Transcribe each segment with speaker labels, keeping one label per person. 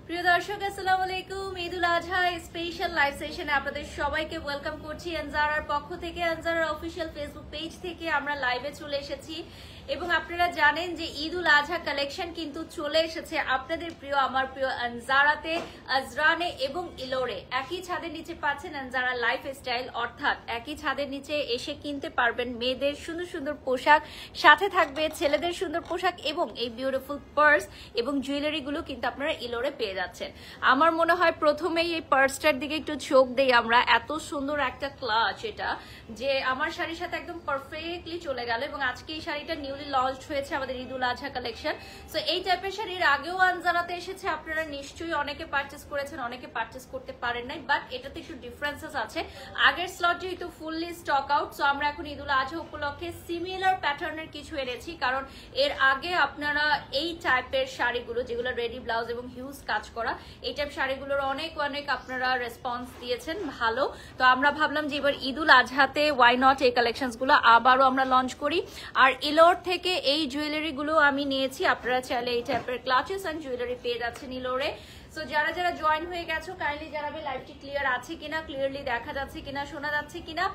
Speaker 1: প্রিয় দর্শক আসসালামু আলাইকুম, ঈদুল আজহা স্পেশাল লাইভ সেশনে আপনাদের সবাইকে ওয়েলকাম করছি। আনজারার পক্ষ থেকে, আনজারার অফিসিয়াল ফেসবুক পেজ থেকে আমরা লাইভে চলে এসেছি এবং আপনারা জানেন যে ঈদুল আজহা কালেকশন কিন্তু চলে এসেছে আপনাদের প্রিয় আমার প্রিয় আনজারাতে, আজরানে এবং ইলোরে। একই ছাদের নিচে পাচ্ছেন আনজারা লাইফ স্টাইল, অর্থাৎ একই ছাদের নিচে এসে কিনতে পারবেন মেয়েদের সুন্দর সুন্দর পোশাক, সাথে থাকবে ছেলেদের সুন্দর পোশাক এবং এই বিউটিফুল পার্স এবং জুয়েলারিগুলো কিন্তু আপনারা ইলোরে পেয়ে যাচ্ছেন। আমার মনে হয় প্রথমেই এই পার্সটার দিকে একটু চোখ দেই আমরা। এত সুন্দর একটা ক্লাচ, এটা যে আমার শাড়ির সাথে একদম পারফেক্টলি চলে গেল এবং আজকে এই শাড়িটা নিউলি লঞ্চ হয়েছে আমাদের ঈদুল আজহা কালেকশন। সো এই টাইপের শাড়ির আগেও আনজারাতে এসেছে, আপনারা নিশ্চয়ই অনেকে পারচেস করেছেন, অনেকে পারচেস করতে পারেন নাই, বাট এটাতে একটু ডিফারেন্সেস আছে। আগের স্লট যেহেতু ফুললি স্টক আউট, সো আমরা এখন ঈদুল আজহা উপলক্ষে সিমিলার প্যাটার্নের কিছু এনেছি, কারণ এর আগে আপনারা এই টাইপের শাড়িগুলো যেগুলো রেডি ব্লাউজ এবং হিউজ কাজ করা, এই টাইপ শাড়িগুলোর অনেক অনেক আপনারা রেসপন্স দিয়েছেন ভালো। তো আমরা ভাবলাম যে এবার ঈদুল আজহাতে ওয়াই নট এই কালেকশনস গুলো আবারও আমরা লঞ্চ করি। আর ইলোর থেকে এই জুয়েলারি গুলো আমি নিয়েছি, আপনারা চাইলে এই টাইপের ক্লাচেস এন্ড জুয়েলারি পেয়ে যাচ্ছেন ইলোরে। সো যারা যারা জয়েন হয়ে গেছো কাইন্ডলি জানাবে লাইভটি ক্লিয়ার আছে কিনা, ক্লিয়ারলি দেখা যাচ্ছে কিনা, শোনা যাচ্ছে কিনা।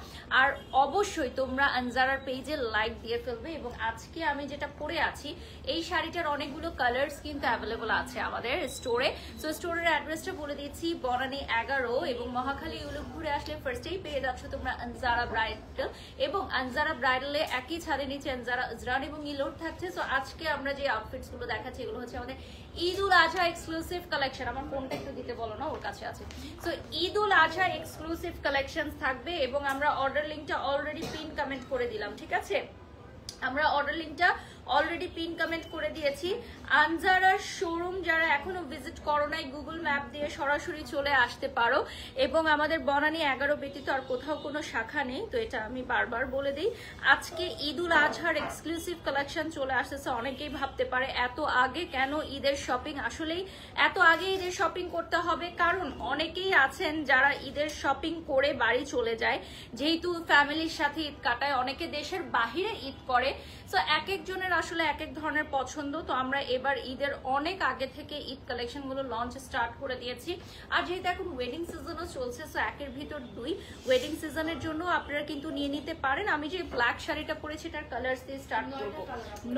Speaker 1: আর অবশ্যই তোমরা আনজারার পেজে লাইক দিয়ে ফেলবে। এবং আজকে আমি যেটা পরে আছি এই শাড়িটার অনেকগুলো কালার্স কিন্তু অ্যাভেলেবল আছে আমাদের স্টোরে। সো স্টোরের অ্যাড্রেসটা বলে দিচ্ছি, বনানী 11 এবং মহাখালী ইউলুপ ঘুরে আসলে ফার্স্টেই পেয়ে যাচ্ছ তোমরা আনজারা ব্রাইডাল। এবং আনজারা ব্রাইডালে একই ছাদের নিচে আনজারা আজরান এবং ইলোর থাকছে। সো আজকে আমরা যে আউটফিটস গুলো দেখাচ্ছি এগুলো হচ্ছে আমাদের ঈদুল আজহা এক্সক্লুসিভ কালেকশন। আমার ফোনটা একটু দিতে বলো না, ওর কাছে আছে। সো ঈদুল আজহা এক্সক্লুসিভ কালেকশনস থাকবে এবং আমরা অর্ডার লিঙ্কটা অলরেডি পিন কমেন্ট করে দিলাম, ঠিক আছে? আমরা অর্ডার লিঙ্কটা অলরেডি পিন কমেন্ট করে দিয়েছি। আনজারার শোরুম যারা এখনো ভিজিট করো নাই, গুগল ম্যাপ দিয়ে সরাসরি চলে আসতে পারো। এবং আমাদের বনানী 11 ব্যতীত আর কোথাও কোনো শাখা নেই, তো এটা আমি বারবার বলে দিই। আজকে ঈদুল আজহার এক্সক্লুসিভ কালেকশন চলে আসতেছে। অনেকেই ভাবতে পারে এত আগে কেন ঈদের শপিং, আসলেই এত আগে ঈদের শপিং করতে হবে কারণ অনেকেই আছেন যারা ঈদের শপিং করে বাড়ি চলে যায়, যেহেতু ফ্যামিলির সাথে ঈদ কাটায়, অনেকে দেশের বাহিরে ঈদ করে। সো এক একজনের আসলে এক এক ধরনের পছন্দ। তো আমরা এবার ঈদের অনেক আগে থেকে ঈদ কালেকশন গুলো লঞ্চ স্টার্ট করে দিয়েছি। আর যেহেতু এখন ওয়েডিং সিজনও চলছে, সো একের ভিতর 2 ওয়েডিং সিজনের জন্য আপনারা কিন্তু নিয়ে নিতে পারেন। আমি যে ব্ল্যাক শাড়িটা পরেছি এটার কালার্স দিয়ে স্টার্ট করবো।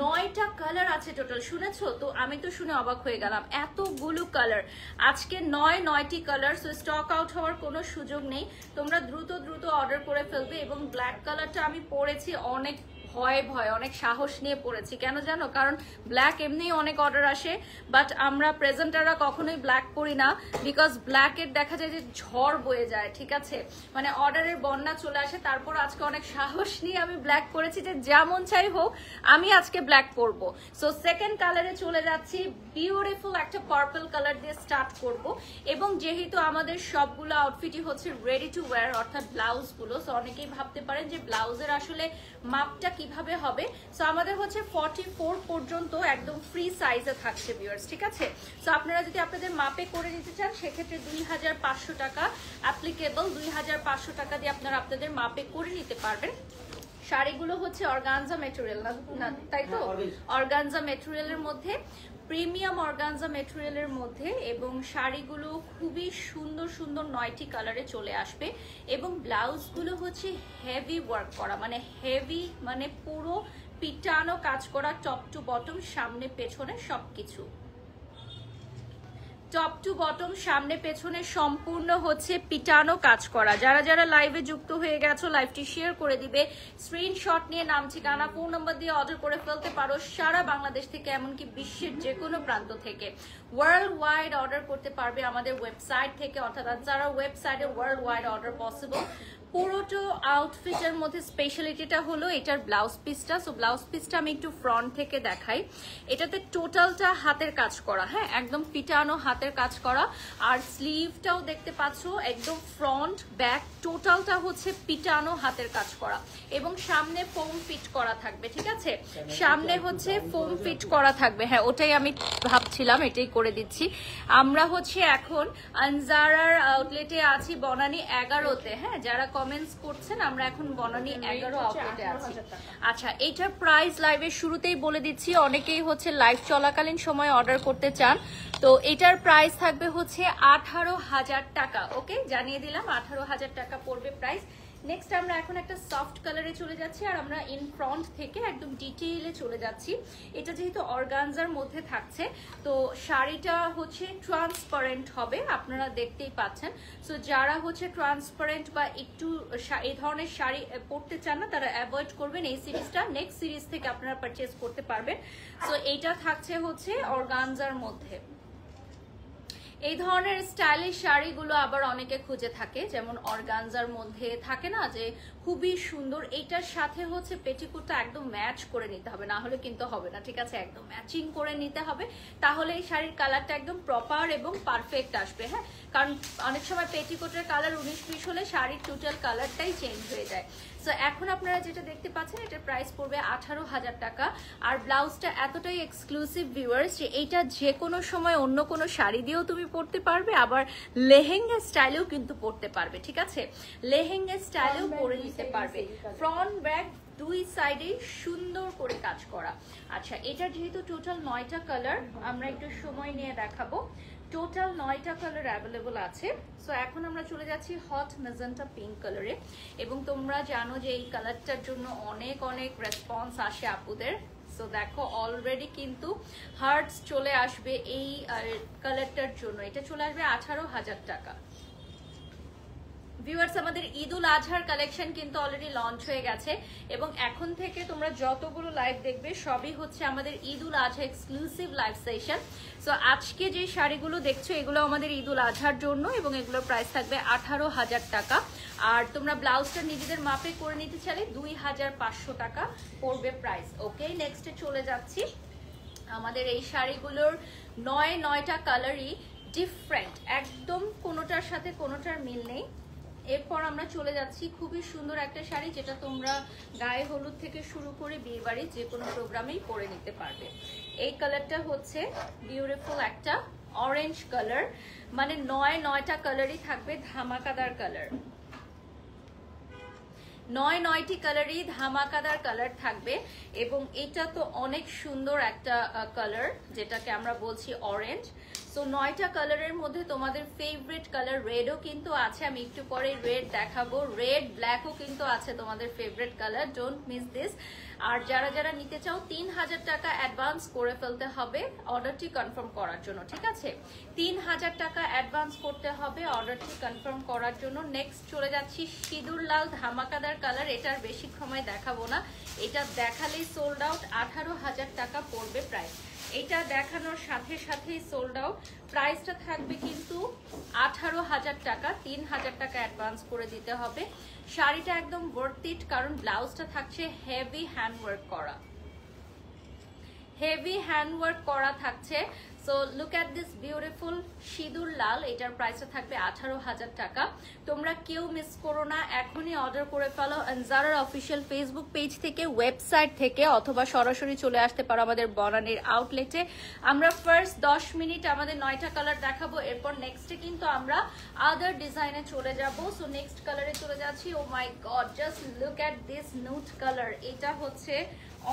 Speaker 1: 9টা কালার আছে টোটাল, শুনেছো? তো আমি তো শুনে অবাক হয়ে গেলাম, এতগুলো কালার আজকে 9টি কালার। সো স্টক আউট হওয়ার কোনো সুযোগ নেই, তোমরা দ্রুত দ্রুত অর্ডার করে ফেলবে। এবং ব্ল্যাক কালারটা আমি পরেছি অনেক ভয় ভয়, অনেক সাহস নিয়ে পড়েছি। কেন জানো? কারণ ব্ল্যাক এমনি অনেক অর্ডার আসে, বাট আমরা প্রেজেন্টাররা কখনোই ব্ল্যাক করি না, বিকজ ব্ল্যাকের দেখা যায় যে ঝড় বয়ে যায়, ঠিক আছে? মানে অর্ডারের বন্যা চলে আসে। তারপর আজকে অনেক সাহস নিয়ে আমি ব্ল্যাক করেছি, যে যেমন চাই হোক আমি আজকে ব্ল্যাক করব। সো সেকেন্ড কালারে চলে যাচ্ছি, বিউটিফুল একটা পার্পল কালার দিয়ে স্টার্ট করব। এবং যেহেতু আমাদের সবগুলো আউটফিটই হচ্ছে রেডি টু ওয়্যার, অর্থাৎ ব্লাউজ গুলো, সো অনেকেই ভাবতে পারেন যে ব্লাউজের আসলে মাপটা কিভাবে হবে। সো আমাদের হচ্ছে 44 পর্যন্ত একদম ফ্রি সাইজে থাকছে ভিউয়ার্স, ঠিক আছে? সো আপনারা যদি আপনাদের মাপে করে নিতে চান সেক্ষেত্রে 2500 টাকা অ্যাপ্লিকেবল। 2500 টাকা দিয়ে আপনারা আপনাদের মাপে করে নিতে পারবেন। শাড়িগুলো হচ্ছে অর্গানজা মেটেরিয়াল, না তাই তো? অর্গানজা মেটেরিয়ালের মধ্যে, প্রিমিয়াম অর্গানজা মেটেরিয়ালের মধ্যে, এবং শাড়িগুলো খুবই সুন্দর সুন্দর 9টি কালারে চলে আসবে। এবং ব্লাউজগুলো হচ্ছে হেভি ওয়ার্ক করা, মানে হেভি মানে পুরো পিটানো কাজ করা, টপ টু বটম, সামনে পেছনে সবকিছু, টপ টু বটম সামনে পেছনে সম্পূর্ণ হচ্ছে পিটানো কাজ করা। যারা যারা লাইভে যুক্ত হয়ে গেছো লাইভটি শেয়ার করে দিবে, স্ক্রিনশট নিয়ে নাম ঠিকানা ফোন নাম্বার দিয়ে অর্ডার করে ফেলতে পারো সারা বাংলাদেশ থেকে, এমনকি বিশ্বের যে কোনো প্রান্ত থেকে ওয়ার্ল্ড ওয়াইড অর্ডার করতে পারবে আমাদের ওয়েবসাইট থেকে, অর্থাৎ যারা ওয়েবসাইটে ওয়ার্ল্ড ওয়াইড অর্ডার পসিবল। পুরোটো আউটফিটের মধ্যে স্পেশালিটিটা হলো এটার ব্লাউজ পিসটা। সো ব্লাউজ পিসটা আমি একটু ফ্রন্ট থেকে দেখাই। এটাতে টোটালটা হাতের কাজ করা, হ্যাঁ একদম পিটানো হাতের কাজ করা। আর স্লিভটাও দেখতে পাচ্ছ একদম ফ্রন্ট ব্যাক টোটালটা হচ্ছে পিটানো হাতের কাজ করা। এবং সামনে ফোম ফিট করা থাকবে, ঠিক আছে? সামনে হচ্ছে ফোম ফিট করা থাকবে, হ্যাঁ ওটাই আমি ভাবছিলাম, এটাই করে দিচ্ছি। আমরা হচ্ছে এখন আনজারার আউটলেটে আছি বনানী 11তে, হ্যাঁ যারা কমেন্টস করছেন আমরা এখন বনানী 11 আউটলেটে আছি। আচ্ছা, এইটার প্রাইস লাইভের শুরুতেই বলে দিচ্ছি, অনেকেই হচ্ছে লাইভ চলাকালীন সময় অর্ডার করতে চান, তো এটার প্রাইস থাকবে হচ্ছে 18,000 টাকা। ওকে, জানিয়ে দিলাম 18,000 টাকা পড়বে প্রাইস। নেক্সট আমরা এখন একটা সফট কালারে চলে যাচ্ছি, আর আমরা ইন ফ্রন্ট থেকে একদম ডিটেইলে চলে যাচ্ছি। এটা যেহেতু অর্গানজার মধ্যে থাকছে, তো শাড়িটা হচ্ছে ট্রান্সপারেন্ট হবে, আপনারা দেখতেই পাচ্ছেন। সো যারা হচ্ছে ট্রান্সপারেন্ট বা একটু এই ধরনের শাড়ি পরতে চান না, তারা অ্যাভয়েড করবেন এই সিরিজটা। নেক্সট সিরিজ থেকে আপনারা পারচেজ করতে পারবেন। সো এইটা থাকছে হচ্ছে অর্গানজার মধ্যে। এই ধরনের স্টাইলিশ শাড়িগুলো আবার অনেকে খুঁজে থাকে, যেমন অর্গানজার মধ্যে থাকে না যে খুবই সুন্দর, এইটার সাথে হচ্ছে পেটিকোটটা একদম ম্যাচ করে নিতে হবে, না হলে কিন্তু হবে না, ঠিক আছে? একদম ম্যাচিং করে নিতে হবে, তাহলে এই শাড়ির কালারটা একদম প্রপার এবং পারফেক্ট আসবে। হ্যাঁ, কারণ অনেক সময় পেটিকোটের কালার 19-20 হলে শাড়ির টোটাল কালারটাই চেঞ্জ হয়ে যায়। সো এখন আপনারা যেটা দেখতে পাচ্ছেন, এটার প্রাইস পড়বে 18,000 টাকা। আর ব্লাউজটা এতটাই এক্সক্লুসিভ ভিউয়ার্স যে এইটা যে কোনো সময় অন্য কোনো শাড়ি দিয়েও তুমি পরতে পারবে, আবার লেহেঙ্গা স্টাইলেও কিন্তু পরতে পারবে, ঠিক আছে? লেহেঙ্গা স্টাইলেও পরে নিতে পারবে। ফ্রন্ট ব্যাক দুই সাইডেই সুন্দর করে কাজ করা। আচ্ছা, এটা যেহেতু টোটাল 9টা কালার, আমরা একটু সময় নিয়ে দেখাবো। টোটাল 9টা কালার অ্যাভেলেবল আছে। সো এখন আমরা চলে যাচ্ছি হট ম্যাজেন্টা পিঙ্ক কালারে, এবং তোমরা জানো যে এই কালারটার জন্য অনেক অনেক রেসপন্স আসে আপুদের। সো দেখো অলরেডি কিন্তু হার্টস চলে আসবে এই কালারটার জন্য। এটা চলে আসবে 18,000 টাকা। ভিউয়ার্স, আমাদের ঈদ উল আজহার কালেকশন কিন্তু অলরেডি লঞ্চ হয়ে গেছে, এবং এখন থেকে তোমরা যতগুলো লাইভ দেখবে সবই হচ্ছে আমাদের Eid ul Adha exclusive live session. So আজকে যে শাড়িগুলো দেখছো এগুলো আমাদের ঈদ উল আজহার জন্য, এবং এগুলোর প্রাইস থাকবে 18,000 টাকা। আর তোমরা ব্লাউজটা নিজেদের মাপে করে নিতে চাইলে 2,500 টাকা পড়বে প্রাইস। ওকে, নেক্সটে চলে যাচ্ছি। আমাদের এই শাড়িগুলোর 9টা কালারই ডিফারেন্ট, একদম কোনোটার সাথে কোনোটার মিল নেই। এরপর আমরা চলে যাচ্ছি খুবই সুন্দর একটা শাড়ি, যেটা তোমরা গায়ে হলুদ থেকে শুরু করে বিয়ে বাড়ি যে কোনো প্রোগ্রামেই পরে নিতে পারবে। এই কালারটা হচ্ছে বিউটিফুল একটা অরেঞ্জ কালার, মানে 9টা কালারই থাকবে ধামাকাদার কালার। 9টি কালারই ধামাকাদার কালার থাকবে, এবং এটা তো অনেক সুন্দর একটা কালার, যেটাকে আমরা বলছি অরেঞ্জ। সো 9টা কালারের মধ্যে তোমাদের ফেভারিট কালার রেডও কিন্তু আছে, আমি একটু পরে রেড দেখাবো। রেড ব্ল্যাকও কিন্তু আছে তোমাদের favourite colour, don't miss this. আর যারা যারা নিতে চাও 3,000 টাকা অ্যাডভান্স করে ফেলতে হবে অর্ডারটি কনফার্ম করার জন্য, ঠিক আছে? 3,000 টাকা অ্যাডভান্স করতে হবে অর্ডারটি কনফার্ম করার জন্য। নেক্সট চলে যাচ্ছি সিঁদুর লাল ধামাকাদার কালার, এটার বেশি সময় দেখাবো না, এটা দেখালেই সোল্ড আউট। 18,000 টাকা পড়বে প্রাইস। এটা দেখানোর সাথে সাথেই সোল্ড আউট। প্রাইসটা থাকবে কিন্তু 18,000 টাকা, 3,000 টাকা অ্যাডভান্স করে দিতে হবে। শাড়িটা একদম ওয়ার্থ ইট, কারণ ব্লাউজটা থাকছে হেভি হ্যান্ডওয়ার্ক করা, হেভি হ্যান্ডওয়ার্ক করা থাকছে। So look at this beautiful সিঁদুর লাল, এটার প্রাইসটা থাকবে 18,000 টাকা। তোমরা কেউ মিস করো না, এখনই অর্ডার করে ফেলো আনজারার অফিসিয়াল ফেসবুক পেজ থেকে, ওয়েবসাইট থেকে, অথবা সরাসরি চলে আসতে পারো আমাদের বনানীর আউটলেটে। আমরা ফার্স্ট 10 মিনিট আমাদের 9টা কালার দেখাবো, এরপর নেক্সটে কিন্তু আমরা আদার ডিজাইনে চলে যাব। সো নেক্সট কালারে চলে যাচ্ছি। Oh my god, just look at this nude colour. এটা হচ্ছে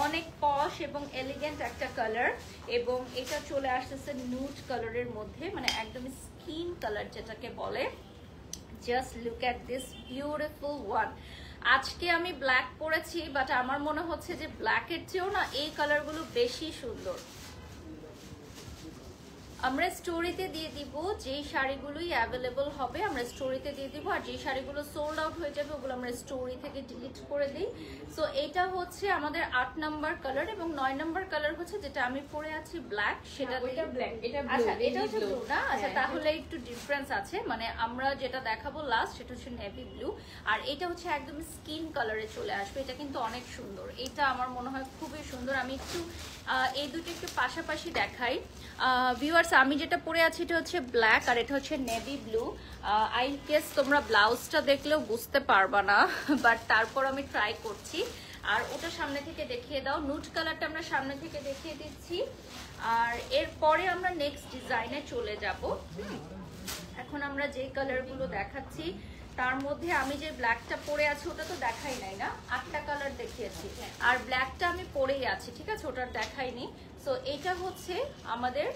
Speaker 1: অনেক পশ এবং এলিগেন্ট একটা কালার, এবং এটা চলে আসতেছে নুট কালারের মধ্যে, মানে একদম স্কিন কালার যেটাকে বলে। Just look at this beautiful one. আজকে আমি ব্ল্যাক পরেছি, বাট আমার মনে হচ্ছে যে ব্ল্যাকের চেয়েও না এই কালারগুলো বেশি সুন্দর। আমরা স্টোরিতে দিয়ে দিব, যেই শাড়িগুলোই অ্যাভেলেবল হবে আমরা স্টোরিতে দিয়ে দিব, আর যেই শাড়িগুলো সোল্ড আউট হয়ে যাবে ওগুলো আমরা স্টোরি থেকে ডিলিট করে দিই। সো এটা হচ্ছে আমাদের 8 নাম্বার কালার, এবং 9 নাম্বার কালার হচ্ছে যেটা আমি পরে আছি ব্ল্যাক, সেটা
Speaker 2: ব্ল্যাক, এটা
Speaker 1: আচ্ছা এটা হচ্ছে ব্লু না? আচ্ছা, তাহলে একটু ডিফারেন্স আছে, মানে আমরা যেটা দেখাবো লাস্ট সেটা হচ্ছে নেভি ব্লু, আর এটা হচ্ছে একদম স্কিন কালারে চলে আসবে। এটা কিন্তু অনেক সুন্দর, এটা আমার মনে হয় খুবই সুন্দর। আমি একটু এই দুটো একটু পাশাপাশি দেখাই ভিউয়ার্স। আমি যেটা পরে আছি এটা হচ্ছে ব্ল্যাক, আর এটা হচ্ছে নেভি ব্লু। আই গেস তোমরা ব্লাউজটা দেখলেও বুঝতে পারবা না, বাট তারপর আমি ট্রাই করছি। আর ওটা সামনে থেকে দেখিয়ে দাও, নুট কালারটা আমরা সামনে থেকে দেখিয়ে দিচ্ছি। আর এরপরে আমরা নেক্সট ডিজাইনে চলে যাব। এখন আমরা যে কালারগুলো দেখাচ্ছি তার মধ্যে আমি যে ব্ল্যাকটা পরে আছি ওটা তো দেখাই নাই না, 8টা কালার দেখিয়েছি, আর ব্ল্যাকটা আমি পরেই আছি, ঠিক আছে, ওটা দেখাইনি। সো এটা হচ্ছে আমাদের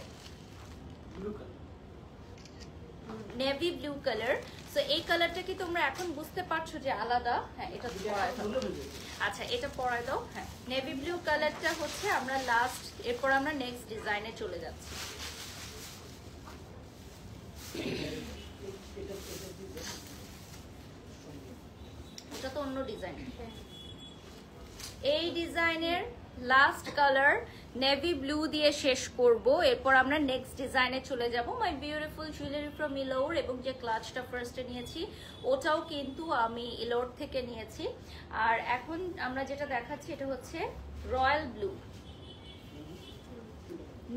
Speaker 1: নেভি ব্লু কালার। সো এই কালারটা কি তোমরা এখন বুঝতে পারছো যে আলাদা? হ্যাঁ, এটা পরায় দাও। আচ্ছা, এটা পরায় দাও। হ্যাঁ, নেভি ব্লু কালারটা হচ্ছে আমরা লাস্ট, এরপর আমরা নেক্সট ডিজাইনে চলে যাচ্ছি। এটা তো অন্য ডিজাইন। এই ডিজাইনের লাস্ট কালার নেভি ব্লু দিয়ে শেষ করব, এরপর আমরা নেক্সট ডিজাইনে চলে যাব। মাই বিউটিফুল জুয়েলারি ফ্রম ইলোর, এবং যে ক্লাচটা ফার্স্টে নিয়েছি ওটাও কিন্তু আমি ইলোর থেকে নিয়েছি। আর এখন আমরা যেটা দেখাচ্ছি এটা হচ্ছে রয়্যাল ব্লু,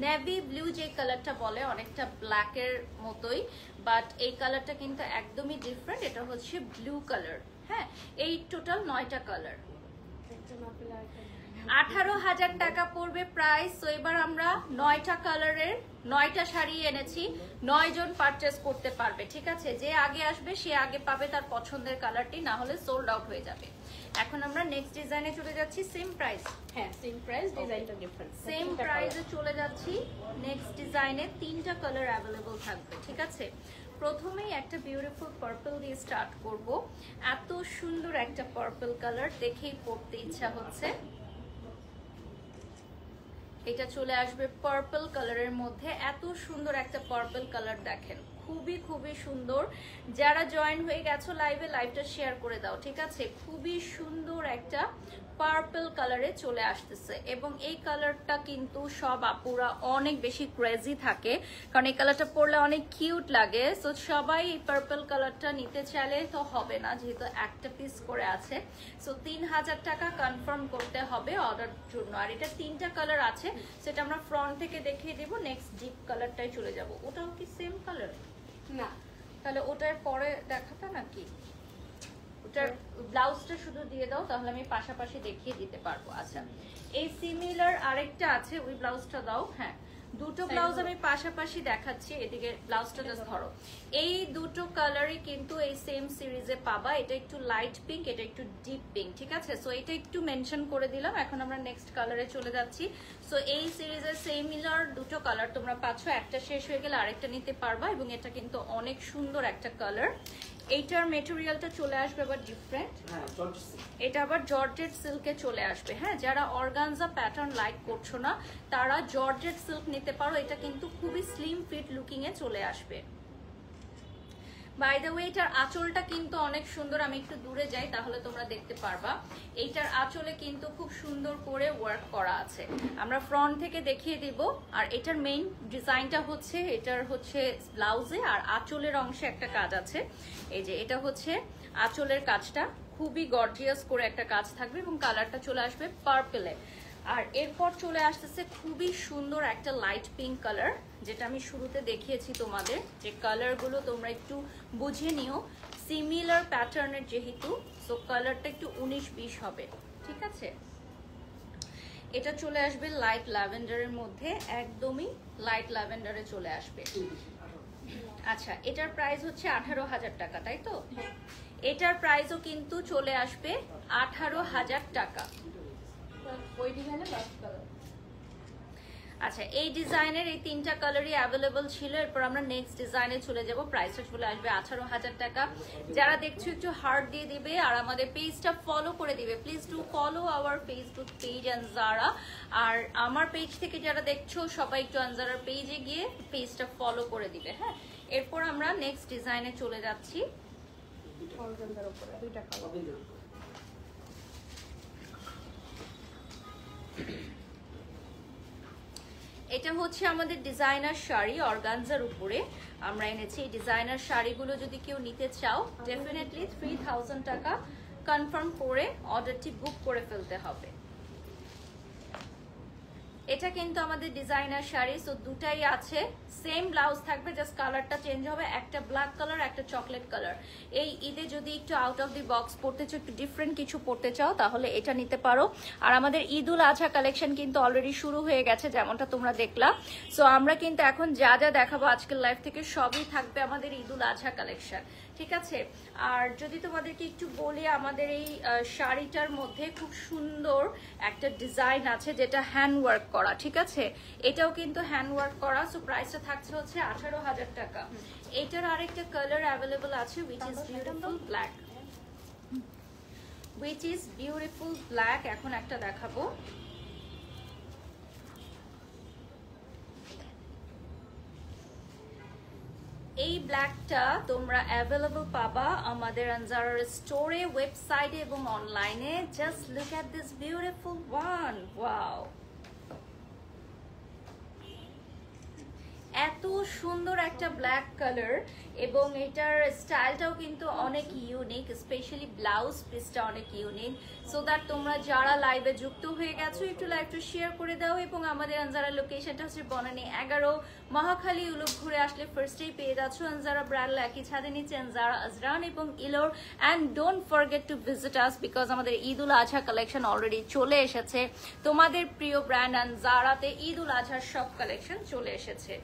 Speaker 1: নেভি ব্লু যে কালারটা বলে, অনেকটা ব্ল্যাকের মতোই, বাট এই কালারটা কিন্তু একদমই ডিফারেন্ট। এটা হচ্ছে ব্লু কালার। হ্যাঁ, এই টোটাল 9টা কালার, 18,000 টাকা পড়বে প্রাইস। তো এবার আমরা 9টা কালারের 9টা শাড়ি এনেছি, 9 জন পারচেস করতে পারবে। ঠিক আছে, যে আগে আসবে সে আগে পাবে তার পছন্দের কালারটি, না হলে সোল্ড আউট হয়ে যাবে। এখন আমরা নেক্সট ডিজাইনে চলে যাচ্ছি। Same price?
Speaker 2: হ্যাঁ, সেম প্রাইস, ডিজাইনটা ডিফারেন্ট।
Speaker 1: সেম প্রাইসে চলে যাচ্ছি নেক্সট ডিজাইনে। 3টা কালার অ্যাভেলেবল থাকবে। ঠিক আছে, প্রথমেই একটা বিউটিফুল পার্পল দিয়ে স্টার্ট করব। এত সুন্দর একটা পার্পল কালার, দেখেই পরতে ইচ্ছা হচ্ছে। এটা চলে আসবে পার্পল কালারের মধ্যে। এত সুন্দর একটা পার্পল কালার, দেখেন খুবই খুবই সুন্দর। যারা জয়েন হয়ে গেছো লাইভে, লাইভটা শেয়ার করে দাও। ঠিক আছে, খুবই সুন্দর একটা পার্পল কালারে চলে আসতেছে, এবং এই কালারটা কিন্তু সব আপুরা অনেক বেশি ক্রেজি থাকে, কারণ এই কালারটা পরলে অনেক কিউট লাগে। সো সবাই এই পার্পল কালারটা নিতে চাইলে তো হবে না, যেহেতু একটা পিস করে আছে। সো 3000 টাকা কনফার্ম করতে হবে অর্ডার জন্য। আর এটা 3টা কালার আছে, সেটা আমরা ফ্রন্ট থেকে দেখিয়ে দেবো। নেক্সট ডিপ কালারটাই চলে যাব। ওটাও কি সেম কালার?
Speaker 2: না,
Speaker 1: তাহলে ওটার পরে দেখাতা নাকি? ওটার ব্লাউজটা শুধু দিয়ে দাও, তাহলে আমি পাশাপাশি দেখিয়ে দিতে পারবো। আচ্ছা, এই সিমিলার আরেকটা আছে, ওই ব্লাউজটা দাও। হ্যাঁ, দুটো ব্লাউজ আমি পাশাপাশি দেখাচ্ছি, এদিকে ব্লাউজটা জাস্ট ধরো। এই দুটো কালারই কিন্তু এই সেম সিরিজে পাবা। এটা একটু লাইট পিঙ্ক, এটা একটু ডিপ পিঙ্ক। ঠিক আছে, সো এটা একটু মেনশন করে দিলাম। এখন আমরা নেক্সট কালারে চলে যাচ্ছি। সো এই সিরিজের সিমিলার দুটো কালার তোমরা পাচ্ছ, একটা শেষ হয়ে গেলে আরেকটা নিতে পারবা, এবং এটা কিন্তু অনেক সুন্দর একটা কালার। এইটার মেটেরিয়ালটা চলে আসবে আবার ডিফারেন্ট, এটা আবার জর্জেট সিল্কে চলে আসবে। হ্যাঁ, যারা অর্গানজা প্যাটার্ন লাইক করছো না তারা জর্জেট সিল্ক নিতে পারো। এটা কিন্তু খুবই স্লিম ফিট লুকিং এ চলে আসবে। বাই দ্য ওয়ে, এটার আঁচলটা কিন্তু অনেক সুন্দর। আমি একটু দূরে যাই, তাহলে তোমরা দেখতে পারবা। এইটার আঁচলে কিন্তু খুব সুন্দর করে ওয়ার্ক করা আছে। আমরা ফ্রন্ট থেকে দেখিয়ে দিব। আর এটার মেইন ডিজাইনটা হচ্ছে, এটার হচ্ছে ব্লাউজে আর আঁচলের অংশে একটা কাজ আছে। এই যে এটা হচ্ছে আঁচলের কাজটা, খুবই গর্জিয়াস করে একটা কাজ থাকবে, এবং কালারটা চলে আসবে পার্পলে। আর এরপর চলে আসতেছে খুবই সুন্দর একটা লাইট পিঙ্ক কালার, যেটা আমি শুরুতে দেখিয়েছি তোমাদের। যে কালারগুলো তোমরা একটু বুঝে নিও, সিমিলার প্যাটার্নের যেহেতু, সো কালারটা একটু 19-20 হবে। ঠিক আছে, এটা চলে আসবে লাইট ল্যাভেন্ডারের মধ্যে, একদমই লাইট ল্যাভেন্ডারে চলে আসবে। আচ্ছা, এটার প্রাইস হচ্ছে 18,000 টাকা, তাই তো? এটার প্রাইসও কিন্তু চলে আসবে 18,000 টাকা।
Speaker 2: ওই ডিজাইনের লাস্ট কালার।
Speaker 1: আচ্ছা, এই ডিজাইনের এই 3টা কালারই অ্যাভেলেবল ছিল। এরপর আমরা নেক্সট ডিজাইনে চলে যাব। প্রাইসটা চলে আসবে 18,000 টাকা। যারা দেখছো একটু হার্ট দিয়ে দিবে, আর আমাদের পেজটা ফলো করে দিবে। Please do follow our Facebook page Anjara. আর আমার পেজ থেকে যারা দেখছো সবাই একটু আনজারার পেজে গিয়ে পেজটা ফলো করে দিবে। হ্যাঁ, এরপর আমরা নেক্সট ডিজাইনে চলে যাচ্ছি।
Speaker 2: অর্গানজার উপরে 2টা কালার।
Speaker 1: এটা হচ্ছে আমাদের ডিজাইনার শাড়ি, অর্গানজার উপরে আমরা এনেছি। এই ডিজাইনার শাড়িগুলো যদি কেউ নিতে চাও, ডেফিনেটলি 3000 টাকা কনফার্ম করে অর্ডারটি বুক করে ফেলতে হবে। এটা কিন্তু আমাদের ডিজাইনার শাড়ি, সো দুটাই আছে, সেম ব্লাউজ থাকবে, জাস্ট কালারটা চেঞ্জ হবে। একটা ব্ল্যাক কালার, একটা চকলেট কালার। এই ঈদে যদি একটু আউট অফ দি বক্স পড়তে চাও, একটু ডিফারেন্ট কিছু পড়তে চাও, তাহলে এটা নিতে পারো। আর আমাদের ঈদুল আজহা কালেকশন কিন্তু অলরেডি শুরু হয়ে গেছে, যেমনটা তোমরা দেখলা। সো আমরা কিন্তু এখন যা যা দেখাবো আজকের লাইভ থেকে সবই থাকবে আমাদের ঈদুল আজহা কালেকশন। ঠিক আছে, আর যদি তোমাদেরকে একটু বলি, আমাদের এই শাড়িটার মধ্যে খুব সুন্দর একটা ডিজাইন আছে, যেটা হ্যান্ড ওয়ার্ক করা, ঠিক আছে? এটাও কিন্তু হ্যান্ড ওয়ার্ক করা। সো প্রাইসটা থাকছে হচ্ছে 18,000 টাকা। এটার আরেকটা কালার অ্যাভেলেবল আছে which is beautiful black, which is beautiful black। এখন একটা দেখাবো। এই ব্ল্যাকটা তোমরা অ্যাভেলেবল পাবা আমাদের আনজারার স্টোরে, ওয়েবসাইটে এবং অনলাইনে। Just look at this beautiful one. Wow, এত সুন্দর একটা ব্ল্যাক কালার এবং এটার স্টাইলটাও কিন্তু অনেক ইউনিক, স্পেশালি ব্লাউজ পিসটা অনেক ইউনিক। সো দ্যাট তোমরা যারা লাইভে যুক্ত হয়ে গেছো একটু লাইভটা শেয়ার করে দাও। এবং আমাদের আনজারা লোকেশনটা হচ্ছে বনানী 11 মহাখালী উলুপ ঘুরে আসলে ফার্স্টেই পেয়ে যাচ্ছ আনজারা ব্র্যান্ড, একই ছাদে নিচে আনজারা আজরান এবং ইলোর। And don't forget to visit us because আমাদের ঈদ উল আজহা কালেকশন অলরেডি চলে এসেছে। তোমাদের প্রিয় ব্র্যান্ড আনজারাতে ঈদ উল আজহার সব কালেকশন চলে এসেছে।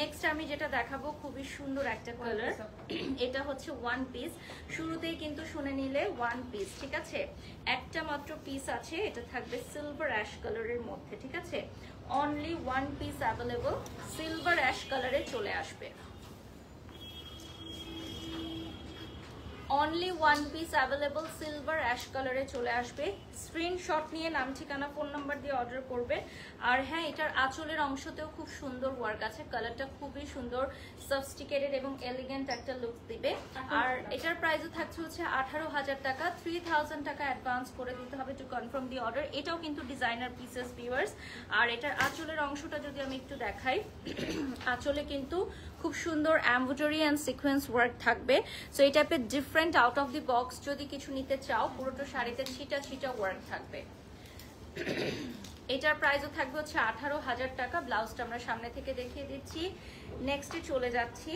Speaker 1: নেক্সট আমি যেটা দেখাবো খুবই সুন্দর একটা কালার, এটা হচ্ছে ওয়ান পিস। শুরুতেই কিন্তু শুনে নিলে ওয়ান পিস, ঠিক আছে? একটা মাত্র পিস আছে, এটা থাকবে সিলভার অ্যাশ কালারের মধ্যে, ঠিক আছে? Only one piece available, silver ash কালারে চলে আসবে। Only one piece available, silver ash কালারে চলে আসবে। স্ক্রিনশট নিয়ে নাম ঠিকানা ফোন নাম্বার দিয়ে অর্ডার করবে। আর হ্যাঁ, এটার আঁচলের অংশতেও খুব সুন্দর ওয়ার্ক আছে, কালারটা খুবই সুন্দর, সফিস্টিকেটেড এবং এলিগেন্ট একটা লুক দিবে। আর এটার প্রাইসও থাকছে হচ্ছে 18,000 টাকা। 3,000 টাকা অ্যাডভান্স করে দিতে হবে টু কনফার্ম দি অর্ডার। এটাও কিন্তু ডিজাইনার পিসেস ভিউয়ার্স। আর এটার আঁচলের অংশটা যদি আমি একটু দেখাই, আঁচলে কিন্তু খুব সুন্দর এমব্রয়ডারি অ্যান্ড সিকোয়েন্স ওয়ার্ক থাকবে। সো এই টাইপের different out of the box যদি কিছু নিতে চাও, পুরোটা শাড়িতে ছিটা ছিটা ওয়ার্ক থাকবে। এটার প্রাইসও থাকবে হচ্ছে 18,000 টাকা। ব্লাউজটা আমরা সামনে থেকে দেখিয়ে দিচ্ছি। নেক্সটে চলে যাচ্ছি।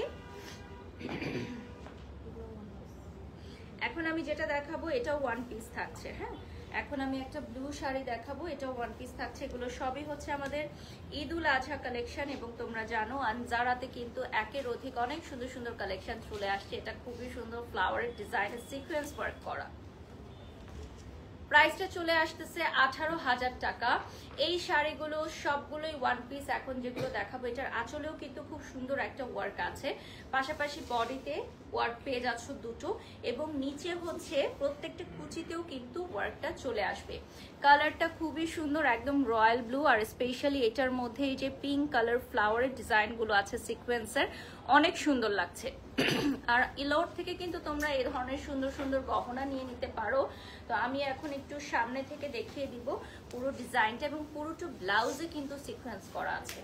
Speaker 1: এখন আমি যেটা দেখাবো এটাও ওয়ান পিস থাকছে। হ্যাঁ, এখন আমি একটা ব্লু শাড়ি দেখাবো, এটাও ওয়ান পিস থাকছে। এগুলো সবই হচ্ছে আমাদের ঈদ উল আজহা কালেকশন এবং তোমরা জানো আনজারাতে কিন্তু একের অধিক অনেক সুন্দর সুন্দর কালেকশন চলে আসছে। এটা খুবই সুন্দর ফ্লাওয়ারের ডিজাইনের সিকোয়েন্স ওয়ার্ক করা। প্রাইসটা চলে আসতেছে 18,000 টাকা। এই শাড়িগুলো সবগুলোই ওয়ান পিস। এখন যেগুলো দেখাবো এটার আঁচলেও কিন্তু খুব সুন্দর একটা ওয়ার্ক আছে, পাশাপাশি বডিতে ওয়ার্ক পেয়ে যাচ্ছ দুটো এবং নিচে হচ্ছে প্রত্যেকটা কুচিতেও কিন্তু ওয়ার্কটা চলে আসবে। কালারটা খুবই সুন্দর, একদম রয়্যাল ব্লু। আর স্পেশালি এটার মধ্যে এই যে পিঙ্ক কালার ফ্লাওয়ারের ডিজাইনগুলো আছে সিকোয়েন্সের, অনেক সুন্দর লাগছে। আর ইলোর থেকে কিন্তু তোমরা এই ধরনের সুন্দর সুন্দর গহনা নিয়ে নিতে পারো। তো আমি এখন একটু সামনে থেকে দেখিয়ে দিব পুরো ডিজাইনটা এবং পুরোটা ব্লাউজে কিন্তু সিকোয়েন্স করা আছে।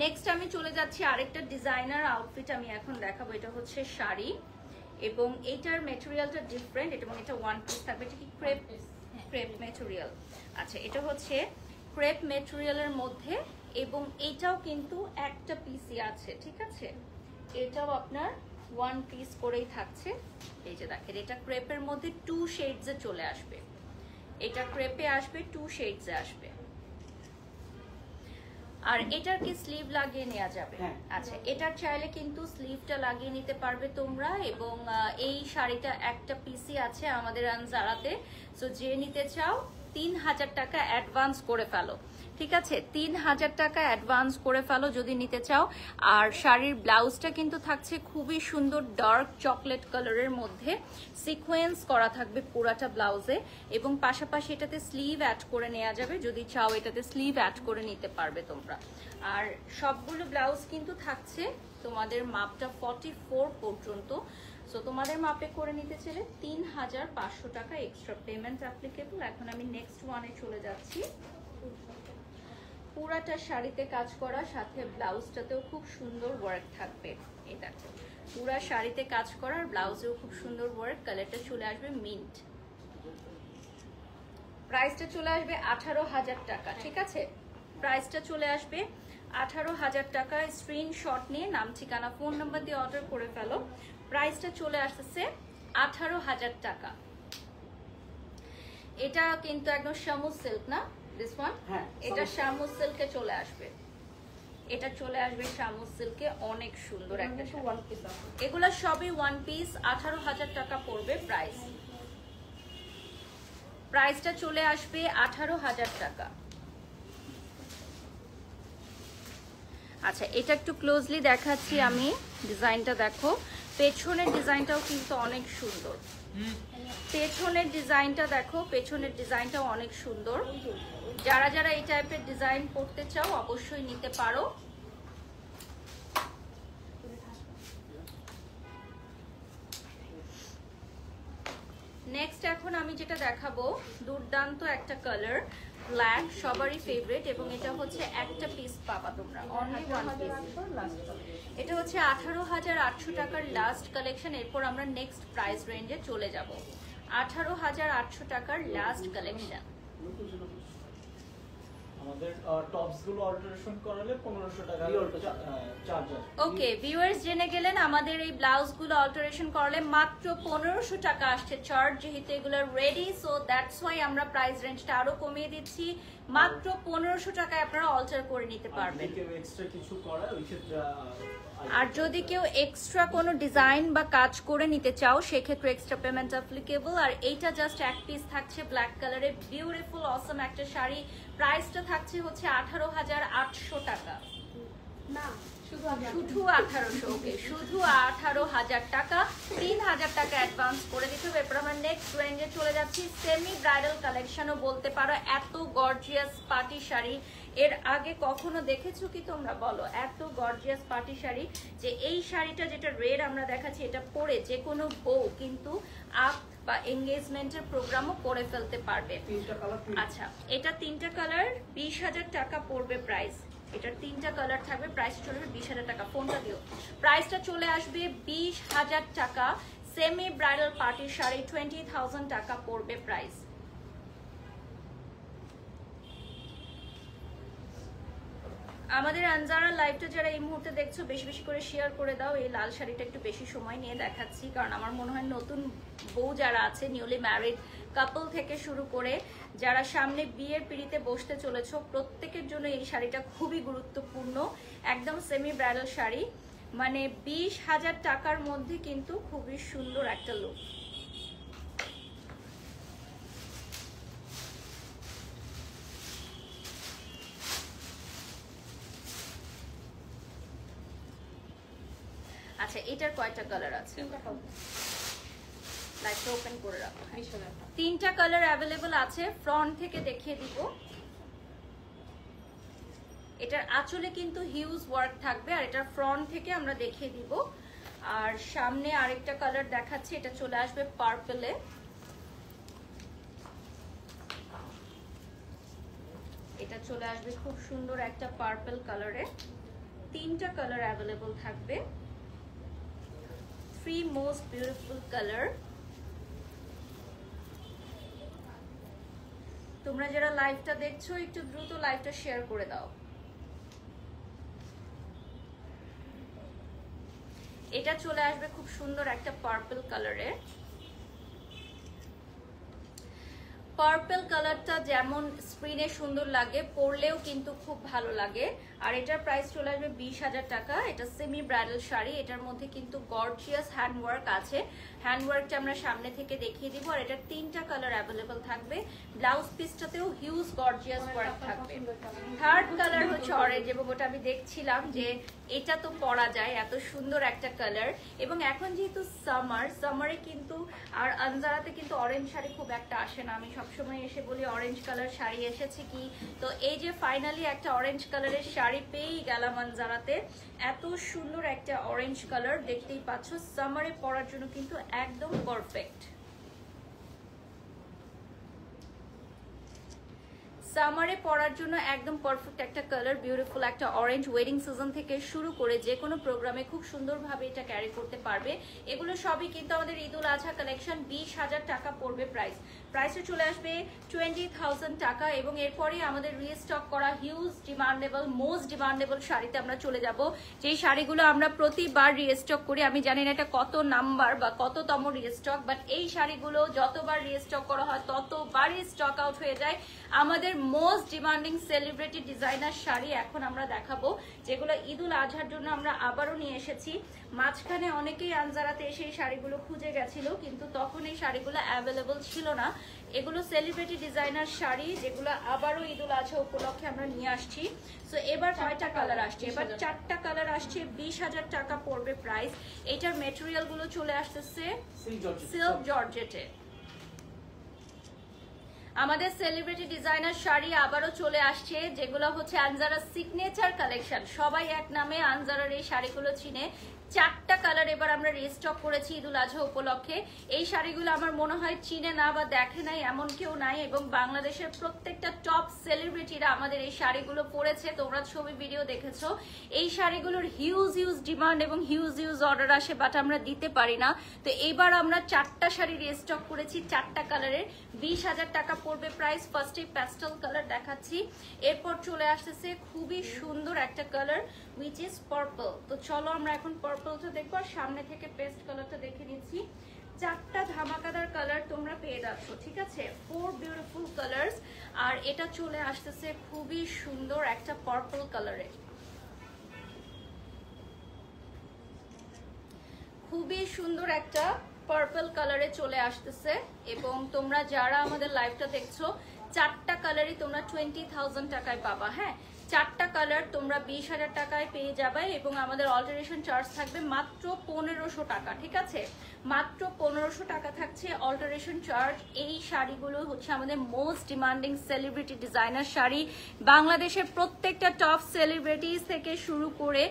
Speaker 1: নেক্সট আমি চলে যাচ্ছি আরেকটা ডিজাইনার আউটফিট আমি এখন দেখাবো। এটা হচ্ছে শাড়ি এবং এটার ম্যাটেরিয়ালটা ডিফারেন্ট এবং এটা ওয়ান পিস থাকবে। এটা কি ক্রেপ? Crepe material. আচ্ছা, এটা হচ্ছে ক্রেপ ম্যাটেরিয়ালের মধ্যে এবং এটাও কিন্তু একটা পিসই আছে, ঠিক আছে? এটাও আপনার ওয়ান পিস করেই থাকছে। এই যে দেখেন, এটা ক্রেপের মধ্যে 2 শেডসে চলে আসবে। এটা ক্রেপে আসবে, 2 শেডসে আসবে। আর এটার কি স্লিভ লাগিয়ে নেওয়া যাবে? আচ্ছা, এটার চাইলে কিন্তু স্লিভটা লাগিয়ে নিতে পারবে তোমরা। এবং এই শাড়িটা একটা পিসি আছে আমাদের আনজারাতে। সো যে নিতে চাও 3,000 টাকা অ্যাডভান্স করে ফেলো, ঠিক আছে? 3,000 টাকা অ্যাডভান্স করে ফেলো যদি নিতে চাও। আর শাড়ির ব্লাউজটা কিন্তু থাকছে খুবই সুন্দর ডার্ক চকলেট কালারের মধ্যে, সিকোয়েন্স করা থাকবে পুরাটা ব্লাউজে এবং পাশাপাশি এটাতে স্লিভ অ্যাড করে নেওয়া যাবে। যদি চাও এটাতে স্লিভ অ্যাড করে নিতে পারবে তোমরা। আর সবগুলো ব্লাউজ কিন্তু থাকছে তোমাদের মাপটা 44 পর্যন্ত। সো তোমাদের মাপে করে নিতে চাইলে 3,500 টাকা এক্সট্রা পেমেন্ট অ্যাপ্লিকেবল। এখন আমি নেক্সট ওয়ানে চলে যাচ্ছি। পুরাটা শাড়িতে কাজ করা, সাথে ব্লাউজটাতেও খুব সুন্দর ওয়ার্ক থাকবে। এই দেখো, পুরা শাড়িতে কাজ করার ব্লাউজেও খুব সুন্দর ওয়ার্ক। কালারটা চলে আসবে মিন্ট। প্রাইসটা চলে আসবে 18,000 টাকা, ঠিক আছে? প্রাইসটা চলে আসবে 18,000 টাকা। স্ক্রিনশট নিয়ে নাম ঠিকানা ফোন নাম্বার দিয়ে অর্ডার করে ফেলো। প্রাইসটা চলে আসছে 18,000 টাকা। এটা কিন্তু একদম শামু সিল্ক না? দিস ওয়ান, এটা শামু সিল্কে চলে আসবে। এটা চলে আসবে শামু সিল্কে, অনেক সুন্দর একটা ওয়ান পিস। এগুলা সবই ওয়ান পিস। 18,000 টাকা পড়বে প্রাইস। প্রাইসটা চলে আসবে 18,000 টাকা। আচ্ছা, এটা একটু ক্লোজলি দেখাচ্ছি আমি, ডিজাইনটা দেখো। পেছনের ডিজাইনটাও কিন্তু অনেক সুন্দর। পেছনের ডিজাইনটা দেখো, পেছনের ডিজাইনটাও অনেক সুন্দর। যারা যারা এই টাইপের ডিজাইন করতে চাও অবশ্যই নিতে পারো। নেক্সট এখন আমি যেটা দেখাবো, দুর্দান্ত একটা কালার, ব্ল্যাক, সবারই ফেভারিট, এবং এটা হচ্ছে একটা পিস পাবা তোমরা, অনলি ওয়ান পিস। এটা হচ্ছে 18,800 টাকার লাস্ট কালেকশন। এরপর আমরা নেক্সট প্রাইস রেঞ্জে চলে যাব। 18,800 টাকার লাস্ট কালেকশন।
Speaker 3: আমাদের টপস গুলো অল্টারেশন করালে 1500 টাকা চার্জ আছে।
Speaker 1: ওকে ভিউয়ার্স, জেনে গেলেন আমাদের এই ব্লাউজ গুলো অল্টারেশন করলে মাত্র 1500 টাকা আসছে চার্জ, যেহেতু এগুলো রেডি, সো দ্যাটস ওয়াই আমরা প্রাইস রেঞ্জটা আরো কমিয়ে দিচ্ছি। মাত্র 1500 টাকায় আপনারা অল্টার করে নিতে পারবেন।
Speaker 3: এক্সট্রা কিছু করা ওই ক্ষেত্রে
Speaker 1: আর যদি কেউ এক্সট্রা কোনো ডিজাইন বা কাজ করে নিতে চাও সেক্ষেত্রে এক্সট্রা পেমেন্ট অ্যাপ্লিকেবল। আর এইটা জাস্ট এক পিস থাকছে ব্ল্যাক কালারে, বিউটিফুল অসম একটা শাড়ি। প্রাইসটা থাকছে হচ্ছে 18,800 টাকা।
Speaker 2: না, শুধু
Speaker 1: 1800। ওকে, শুধু 18,000 টাকা। 3,000 টাকা অ্যাডভান্স করে দিতে হবে। এরপর আমরা নেক্সট রেঞ্জে চলে যাচ্ছি। সেমি ব্রাইডাল কালেকশনও বলতে পারো। এত গর্জিয়াস পার্টি শাড়ি এর আগে কখনো দেখেছো কি তোমরা বলো? এত গর্জিয়াস পার্টি শাড়ি, যে এই শাড়িটা যেটা রেড আমরা দেখাচ্ছি, এটা পরে যে কোনো বউ কিন্তু আপ বা এঙ্গেজমেন্টের প্রোগ্রামও করে ফেলতে পারবে। আচ্ছা, এটা 3টা কালার, 20,000 টাকা পড়বে প্রাইস। এটার 3টা কালার থাকবে, প্রাইস চলে আসবে 20,000 টাকা। ফোনটা দিও। প্রাইসটা চলে আসবে 20,000 টাকা। সেমি ব্রাইডাল পার্টির শাড়ি 20,000 টাকা পড়বে প্রাইস। আমাদের আনজারা লাইভটা যারা এই মুহূর্তে দেখছো বেশি বেশি করে শেয়ার করে দাও। এই লাল শাড়িটা একটু বেশি সময় নিয়ে দেখাচ্ছি, কারণ আমার মনে হয় নতুন বউ যারা আছে, নিউলি ম্যারিড কাপল থেকে শুরু করে যারা সামনে বিয়ের পিড়িতে বসতে চলেছো, প্রত্যেকের জন্য এই শাড়িটা খুবই গুরুত্বপূর্ণ। একদম সেমি ব্রাইডাল শাড়ি, মানে 20,000 টাকার মধ্যে কিন্তু খুবই সুন্দর একটা লুক। আচ্ছা, এটার কয়টা কালার আছে? লাইটটা ওপেন করে রাখো। 3টা কালার অ্যাভেলেবল আছে। ফ্রন্ট থেকে দেখিয়ে দিব। এটার আঁচলে কিন্তু হিউজ ওয়ার্ক থাকবে, আর এটার ফ্রন্ট থেকে আমরা দেখিয়ে দিব। আর সামনে আরেকটা কালার দেখাচ্ছি, এটা চলে আসবে পার্পলে। এটা চলে আসবে খুব সুন্দর একটা পার্পল কালারে। 3টা কালার অ্যাভেলেবল থাকবে। 3 most beautiful color। তোমরা যারা লাইভটা দেখছো একটু দ্রুত লাইভটা শেয়ার করে দাও। এটা চলে আসবে খুব সুন্দর একটা পার্পল কালারে। পার্পল কালারটা যেমন স্ক্রিনে সুন্দর লাগে, পরলেও কিন্তু খুব ভালো লাগে। আর এটার প্রাইস চলে আসবে 20,000 টাকা। এটা সেমি ব্রাইডাল শাড়ি, এটার মধ্যে কিন্তু গর্জিয়াস হ্যান্ডওয়ার্ক আছে। হ্যান্ডওয়ার্কটা আমরা সামনে থেকে দেখিয়ে দিব। আর এটার 3টা কালার অ্যাভেলেবল থাকবে। ব্লাউজ পিসটাতেও হিউজ গর্জিয়াস ওয়ার্ক থাকবে। থার্ড কালার হচ্ছে অরেঞ্জ, এবং ওটা আমি দেখছিলাম যে এটা তো পরা যায়, এত সুন্দর একটা কালার। এবং এখন যেহেতু সামারে কিন্তু আর আনজারাতে কিন্তু অরেঞ্জ শাড়ি খুব একটা আসে না। আমি সবসময় এসে বলি অরেঞ্জ কালার শাড়ি এসেছে কি, তো এই যে ফাইনালি একটা অরেঞ্জ কালারের শাড়ি পেয়েই গেলাম আনজারাতে। এত সুন্দর একটা অরেঞ্জ কালার, দেখতেই পাচ্ছ, সামারে পরার জন্য কিন্তু একদম পারফেক্ট। সামারে পরার জন্য একদম পারফেক্ট একটা কালার, বিউটিফুল একটা অরেঞ্জ। ওয়েডিং সিজন থেকে শুরু করে যে কোনো প্রোগ্রামে খুব সুন্দরভাবে এটা ক্যারি করতে পারবে। এগুলো সবই কিন্তু আমাদের ঈদুল আজহা কালেকশন। 20,000 টাকা পড়বে প্রাইস। প্রাইসে চলে আসবে 20,000 টাকা। এবং এরপরেই আমাদের রিস্টক করা হিউজ ডিমান্ডেবল, মোস্ট ডিমান্ডেবল শাড়িতে আমরা চলে যাব, যেই শাড়িগুলো আমরা প্রতিবার রিস্টক করি। আমি জানি না এটা কত নাম্বার বা কততম রিস্টক, বাট এই শাড়িগুলো যতবার রিস্টক করা হয় ততবারই স্টক আউট হয়ে যায়। আমাদের most demanding celebrity designer sari এখন আমরা দেখাবো, যেগুলো ঈদুল আজহার জন্য আমরা আবারও নিয়ে এসেছি। মাঝখানে অনেকেই আনজারাতে এসে এই শাড়িগুলো খুঁজে গেছিল, কিন্তু তখন এই শাড়িগুলো অ্যাভেলেবল ছিল না। এগুলো সেলিব্রিটি ডিজাইনার শাড়ি, যেগুলো আবারও ঈদুল আজহা উপলক্ষে আমরা নিয়ে আসছি। সো এবার 6টা কালার আসছে, এবার 4টা কালার আসছে। 20,000 টাকা পড়বে প্রাইস। এটার মেটেরিয়াল গুলো চলে আসতেছে সিল্ক জর্জেটে। আমাদের সেলিব্রিটি ডিজাইনার শাড়ি আবারও চলে আসছে, যেগুলো হচ্ছে আনজারা সিগনেচার কালেকশন। সবাই এক নামে আনজারার এই শাড়িগুলো চিনে। 4টা কালার এবার আমরা রিস্টক করেছি ঈদুল আজহা উপলক্ষে। এই শাড়িগুলো আমার মনে হয় চিনে না বা দেখে নাই এমন কেউ নাই, এবং বাংলাদেশের প্রত্যেকটা টপ সেলিব্রিটিরা আমাদের এই শাড়িগুলো পরেছে। তোমরা ছবি ভিডিও দেখেছো। এই শাড়িগুলোর হিউজ ডিমান্ড এবং হিউজ অর্ডার আসে, বাট আমরা দিতে পারি না। তো এবার আমরা 4টা শাড়ি রিস্টক করেছি, 4টা কালারের। 20,000 টাকা পড়বে প্রাইস। ফার্স্টে প্যাস্টেল কালার দেখাচ্ছি, এরপর চলে আসতেছে খুবই সুন্দর একটা কালার উইচ ইজ পার্পল। তো চলো আমরা এখন পার্পলটা দেখবো, আর সামনে থেকে পেস্ট কালারটা দেখে নিচ্ছি। 4টা ধামাকাদার কালার তোমরা পেয়ে যাচ্ছ, ঠিক আছে? 4 বিউটিফুল কালার্স। আর এটা চলে আসতেছে খুবই সুন্দর একটা পার্পল কালারে, খুবই সুন্দর একটা পার্পল কালারে চলে আসতেছে। এবং তোমরা যারা আমাদের লাইভটা দেখছো, 4টা কালারই তোমরা 20,000 টাকায় পাবা। হ্যাঁ, 4টা কালার তোমরা 20,000 টাকায় পেয়ে যাবে, এবং আমাদের অল্টারেশন চার্জ থাকবে মাত্র 1500 টাকা, ঠিক আছে? মাত্র 1500 টাকা থাকছে অল্টারেশন চার্জ। এই শাড়িগুলো হচ্ছে আমাদের most demanding celebrity designer sari. বাংলাদেশের প্রত্যেকটা টপ সেলিব্রিটিজ থেকে শুরু করে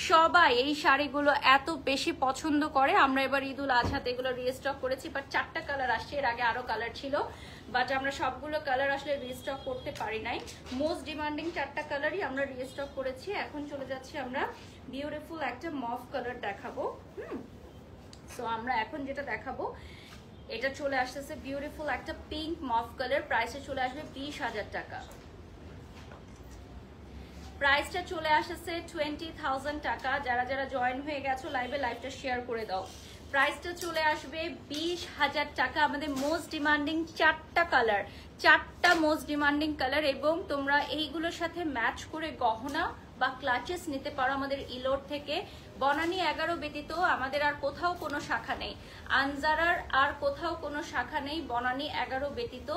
Speaker 1: সবাই এই শাড়িগুলো এত বেশি পছন্দ করে। আমরা এবার ঈদুল আজহাতে এগুলো রিস্টক করেছি, বাট 4টা কালার আসছে, এর আগে আরো কালার ছিল, বাট আমরা সবগুলো কালার আসলে রিস্টক করতে পারি নাই। মোস্ট ডিমান্ডিং 4টা কালারই আমরা রিস্টক করেছি। এখন চলে যাচ্ছি আমরা বিউটিফুল একটা মফ কালার দেখাবো। সো আমরা এখন যেটা দেখাবো, এটা চলে আসতেছে বিউটিফুল একটা পিঙ্ক মফ কালার। প্রাইসে চলে আসবে 20,000 টাকা। প্রাইসটা চলে আসছে 20,000 টাকা। যারা যারা জয়েন হয়ে গেছো লাইভে, লাইভটা শেয়ার করে দাও। প্রাইসটা চলে আসবে 20,000 টাকা। আমাদের মোস্ট ডিমান্ডিং 4টা কালার, 4টা মোস্ট ডিমান্ডিং কালার, এবং তোমরা এইগুলোর সাথে ম্যাচ করে গহনা বা ক্লাচেস নিতে পারো আমাদের ইলোর থেকে। বনানী 11 ব্যতীত আমাদের আর কোথাও কোনো শাখা নেই, আনজারার আর কোথাও কোনো শাখা নেই বনানী 11 ব্যতীত।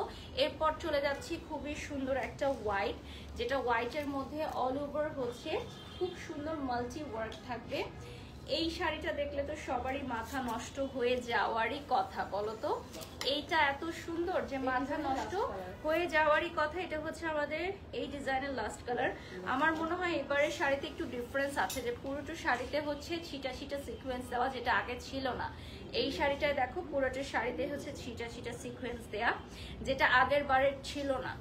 Speaker 1: এরপর চলে যাচ্ছি খুবই সুন্দর একটা হোয়াইট, যেটা হোয়াইটের মধ্যে অল ওভার হচ্ছে খুব সুন্দর মাল্টি ওয়ার্ক থাকবে। এই শাড়িটা দেখলে তো সবারই মাথা নষ্ট হয়ে যাওয়ারই কথা, বলো তো? এইটা এত সুন্দর যে মাথা নষ্ট হয়ে যাওয়ারই কথা। এটা হচ্ছে আমাদের এই ডিজাইনের লাস্ট কালার। আমার মনে হয় এবারে শাড়িতে একটু ডিফারেন্স আছে, যে পুরোটা শাড়িতে হচ্ছে ছিটা ছিটা সিকোয়েন্স দেওয়া, যেটা আগে ছিল না। এই শাড়িটায় দেখো পুরোটা শাড়িতে হচ্ছে ছিটা ছিটা সিকোয়েন্স দেয়া, যেটা আগের বারের ছিল না।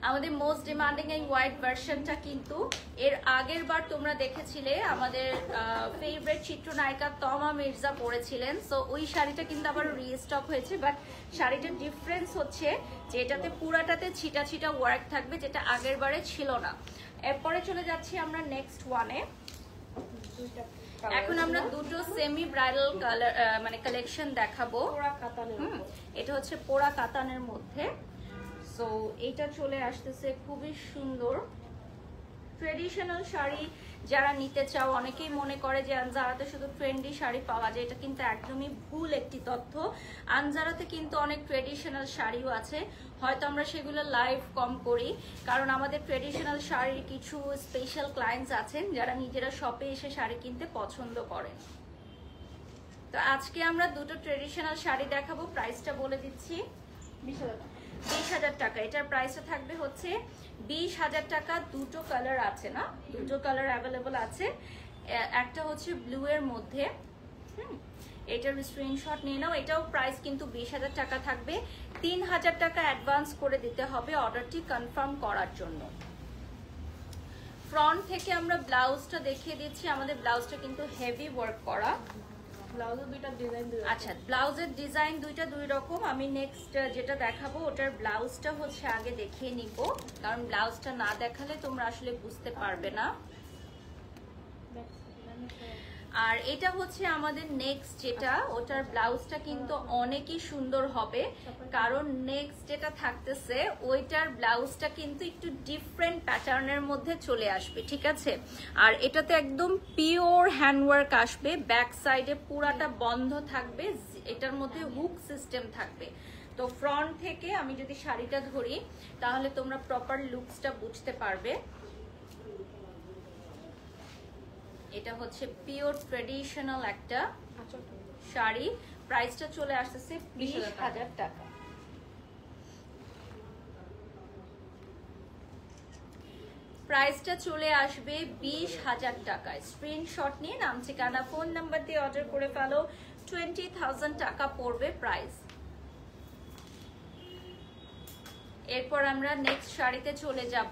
Speaker 1: আমাদের মোস্ট ডিমান্ডিং এই হোয়াইট ভার্সনটা কিন্তু এর আগের বার তোমরা দেখেছিলে আমাদের ফেভারিট চিত্রনায়িকা তমা মির্জা পরেছিলেন। সো ওই শাড়িটা কিন্তু আবার রিস্টক হয়েছে, বাট শাড়িটার ডিফারেন্স হচ্ছে যে এটাতে পুরাটাতে ছিটা ছিটা ওয়ার্ক থাকবে, যেটা আগের বারে ছিল না। এরপরে চলে যাচ্ছি আমরা নেক্সট ওয়ানে। এখন আমরা দুটো সেমি ব্রাইডাল কালার মানে কালেকশন দেখাবো। এটা হচ্ছে পোড়া কাতানের মধ্যে। সো এটা চলে আসতেছে খুবই সুন্দর ট্রেডিশনাল শাড়ি। যারা নিতে চাও, অনেকেই মনে করে যে আনজারাতে শুধু ট্রেন্ডি শাড়ি পাওয়া যায়, এটা কিন্তু একদমই ভুল একটি তথ্য। আনজারাতে কিন্তু অনেক ট্রেডিশনাল শাড়িও আছে, হয়তো আমরা সেগুলো লাইভ কম করি, কারণ আমাদের ট্রেডিশনাল শাড়ির কিছু স্পেশাল ক্লায়েন্টস আছেন যারা নিজেরা শপে এসে শাড়ি কিনতে পছন্দ করেন। তো আজকে আমরা দুটো ট্রেডিশনাল শাড়ি দেখাবো। প্রাইসটা বলে দিচ্ছি, 20,000 টাকা। এটার প্রাইসটা থাকবে হচ্ছে 20,000 টাকা। দুটো কালার আছে, না দুটো কালার অ্যাভেলেবল আছে। একটা হচ্ছে ব্লু এর মধ্যে, এটার স্ক্রিনশট নিয়ে নাও। এটাও প্রাইস কিন্তু 20,000 টাকা থাকবে। 3,000 টাকা অ্যাডভান্স করে দিতে হবে অর্ডারটি কনফার্ম করার জন্য। ফ্রন্ট থেকে আমরা ব্লাউজটা দেখিয়ে দিচ্ছি। আমাদের ব্লাউজটা কিন্তু হেভি ওয়ার্ক করা। আচ্ছা, ব্লাউজের ডিজাইন দুইটা দুই রকম। আমি নেক্সট যেটা দেখাবো ওটার ব্লাউজটা হচ্ছে আগে দেখিয়ে নিব, কারণ ব্লাউজটা না দেখালে তোমরা আসলে বুঝতে পারবে না। আর এটা হচ্ছে আমাদের নেক্সট যেটা, ওটার ব্লাউজটা কিন্তু অনেকই সুন্দর হবে, কারণ নেক্সট যেটা থাকতেছে ওইটার ব্লাউজটা কিন্তু একটু ডিফারেন্ট প্যাটার্নের মধ্যে চলে আসবে, ঠিক আছে। আর এটাতে একদম পিওর হ্যান্ডওয়ার্ক আসবে, ব্যাক সাইডে পুরাটা বন্ধ থাকবে, এটার মধ্যে হুক সিস্টেম থাকবে। তো ফ্রন্ট থেকে আমি যদি শাড়িটা ধরি তাহলে তোমরা প্রপার লুকসটা বুঝতে পারবে। এটা হচ্ছে পিওর ট্রেডিশনাল একটা শাড়ি, প্রাইসটা চলে আসতেছে 20,000 টাকা। প্রাইসটা চলে আসবে 20,000 টাকায়। স্ক্রিনশট নিয়ে নাম, ঠিকানা, ফোন নাম্বার দিয়ে অর্ডার করে ফেলো। 20,000 টাকা পড়বে প্রাইস। এরপর আমরা নেক্সট শাড়িতে চলে যাব।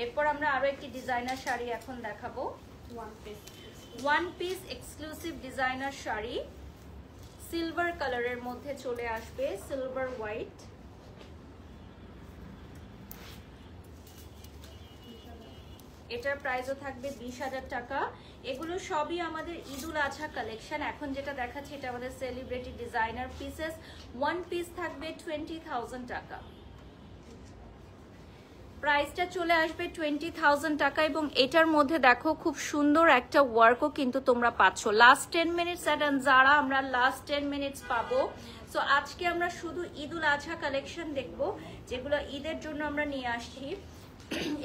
Speaker 1: এরপর আমরা আরো একটি ডিজাইনার শাড়ি এখন দেখাবো। One piece exclusive designer sari, silver কালারের মধ্যে চলে আসবে, সিলভার হোয়াইট। এটার প্রাইসও থাকবে 20,000 টাকা। এগুলো সবই আমাদের ঈদুল আজহা কালেকশন। এখন যেটা দেখাচ্ছি এটা আমাদের celebrity designer pieces. One piece থাকবে 20,000 টাকা। প্রাইসটা চলে আসবে 20,000 টাকা এবং এটার মধ্যে দেখো খুব সুন্দর একটা ওয়ার্কও কিন্তু তোমরা পাচ্ছ। লাস্ট 10 মিনিটস অ্যাট যারা আমরা লাস্ট 10 মিনিটস পাবো। সো আজকে আমরা শুধু ঈদুল আজহা কালেকশন দেখবো, যেগুলো ঈদের জন্য আমরা নিয়ে আসছি।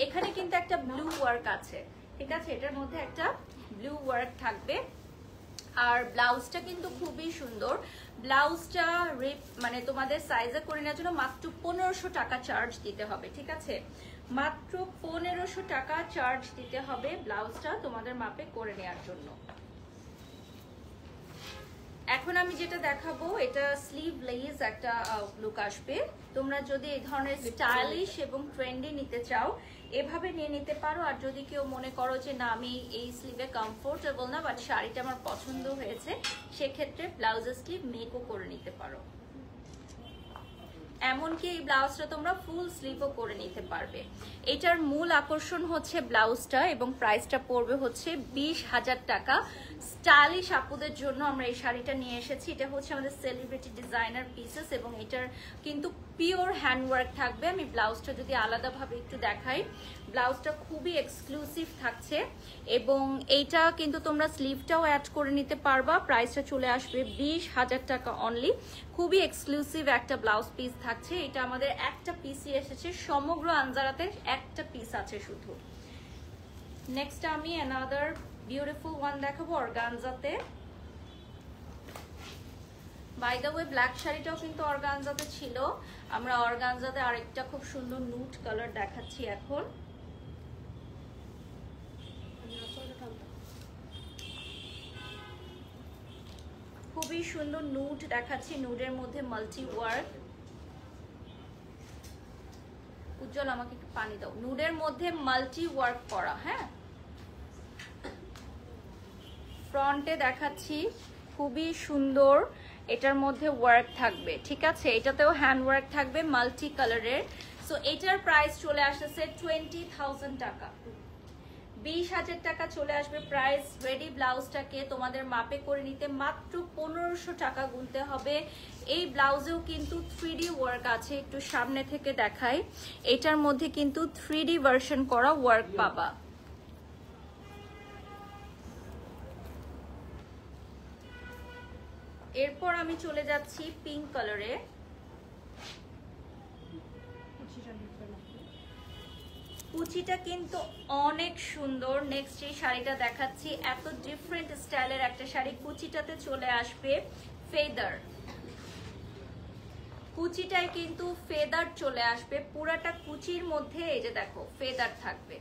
Speaker 1: এখানে কিন্তু একটা ব্লু ওয়ার্ক আছে, ঠিক আছে, এটার মধ্যে একটা ব্লু ওয়ার্ক থাকবে। আর ব্লাউজটা কিন্তু খুবই সুন্দর। ব্লাউজটা মানে তোমাদের সাইজে করে নেওয়ার জন্য মাত্র 1500 টাকা চার্জ দিতে হবে, ঠিক আছে, মাত্র 1500 টাকা চার্জ দিতে হবে ব্লাউজটা তোমাদের মাপে করে নেওয়ার জন্য। এখন আমি যেটা দেখাবো এটা স্লিভলেস একটা লুক আসবে। তোমরা যদি এই ধরনের স্টাইলিশ এবং ট্রেন্ডি নিতে চাও এভাবে নিয়ে নিতে পারো। আর যদি কেউ মনে করো যে না আমি এই স্লিভে কমফোর্টেবল না, বাট শাড়িটা আমার পছন্দ হয়েছে, সেক্ষেত্রে ব্লাউজের স্লিভ মেকও করে নিতে পারো। এমনকি এই ব্লাউজটা তোমরা ফুল স্লিভও করে নিতে পারবে। এটার মূল আকর্ষণ হচ্ছে ব্লাউজটা এবং প্রাইসটা পড়বে হচ্ছে 20,000 টাকা। স্টাইলিশ আপুদের জন্য আমরা এই শাড়িটা নিয়ে এসেছি। এটা হচ্ছে আমাদের সেলিব্রিটি ডিজাইনার পিসেস এবং এটার কিন্তু পিওর হ্যান্ডওয়ার্ক থাকবে। আমি ব্লাউজটা যদি আলাদাভাবে একটু দেখাই, ব্লাউজটা খুবই এক্সক্লুসিভ থাকছে এবং এইটা কিন্তু তোমরা স্লিভটাও অ্যাড করে নিতে পারবা। প্রাইসটা চলে আসবে 20,000 টাকা অনলি। খুবই এক্সক্লুসিভ একটা ব্লাউজ পিস থাকছে। এটা আমাদের একটা পিসই এসেছে, সমগ্র আনজারাতে একটা পিস আছে শুধু। নেক্সট আমি অ্যানাদার বিউটিফুল ওয়ান দেখাবো অর্গানজাতে। বাই দ্য ওয়ে ব্ল্যাক শাড়িটাও কিন্তু অর্গানজাতে ছিল। আমরা অর্গানজাতে আরেকটা খুব সুন্দর নুট কালার দেখাচ্ছি এখন। খুবই সুন্দর নুট দেখাচ্ছি, নুডের মধ্যে মাল্টি ওয়ার্ক। উজ্জ্বল আমাকে একটু পানি দাও। নুডের মধ্যে মাল্টি ওয়ার্ক করা, হ্যাঁ। ফ্রন্টে দেখাচ্ছি খুবই সুন্দর, এটার মধ্যে ওয়ার্ক থাকবে, ঠিক আছে, এটাতেও হ্যান্ড ওয়ার্ক থাকবে মাল্টি কালারের। সো এটার প্রাইস চলে আসতেছে 20,000 টাকা। 20,000 টাকা চলে আসবে প্রাইস। রেডি ব্লাউজটাকে তোমাদের মাপে করে নিতে মাত্র 1500 টাকা গুনতে হবে। এই ব্লাউজেও কিন্তু 3D ওয়ার্ক আছে, একটু সামনে থেকে দেখাই। এটার মধ্যে কিন্তু 3D ভার্সন করা ওয়ার্ক পাবা। এরপর আমি চলে যাচ্ছি পিঙ্ক কালারে। কুচিটা কিন্তু অনেক সুন্দর। নেক্সট যে শাড়িটা দেখাচ্ছি এত ডিফারেন্ট স্টাইলের একটা শাড়ি। কুচিটাতে চলে আসবে ফেদার, কুচিটায় কিন্তু ফেদার চলে আসবে পুরাটা কুচির মধ্যে। এই যে দেখো ফেদার থাকবে।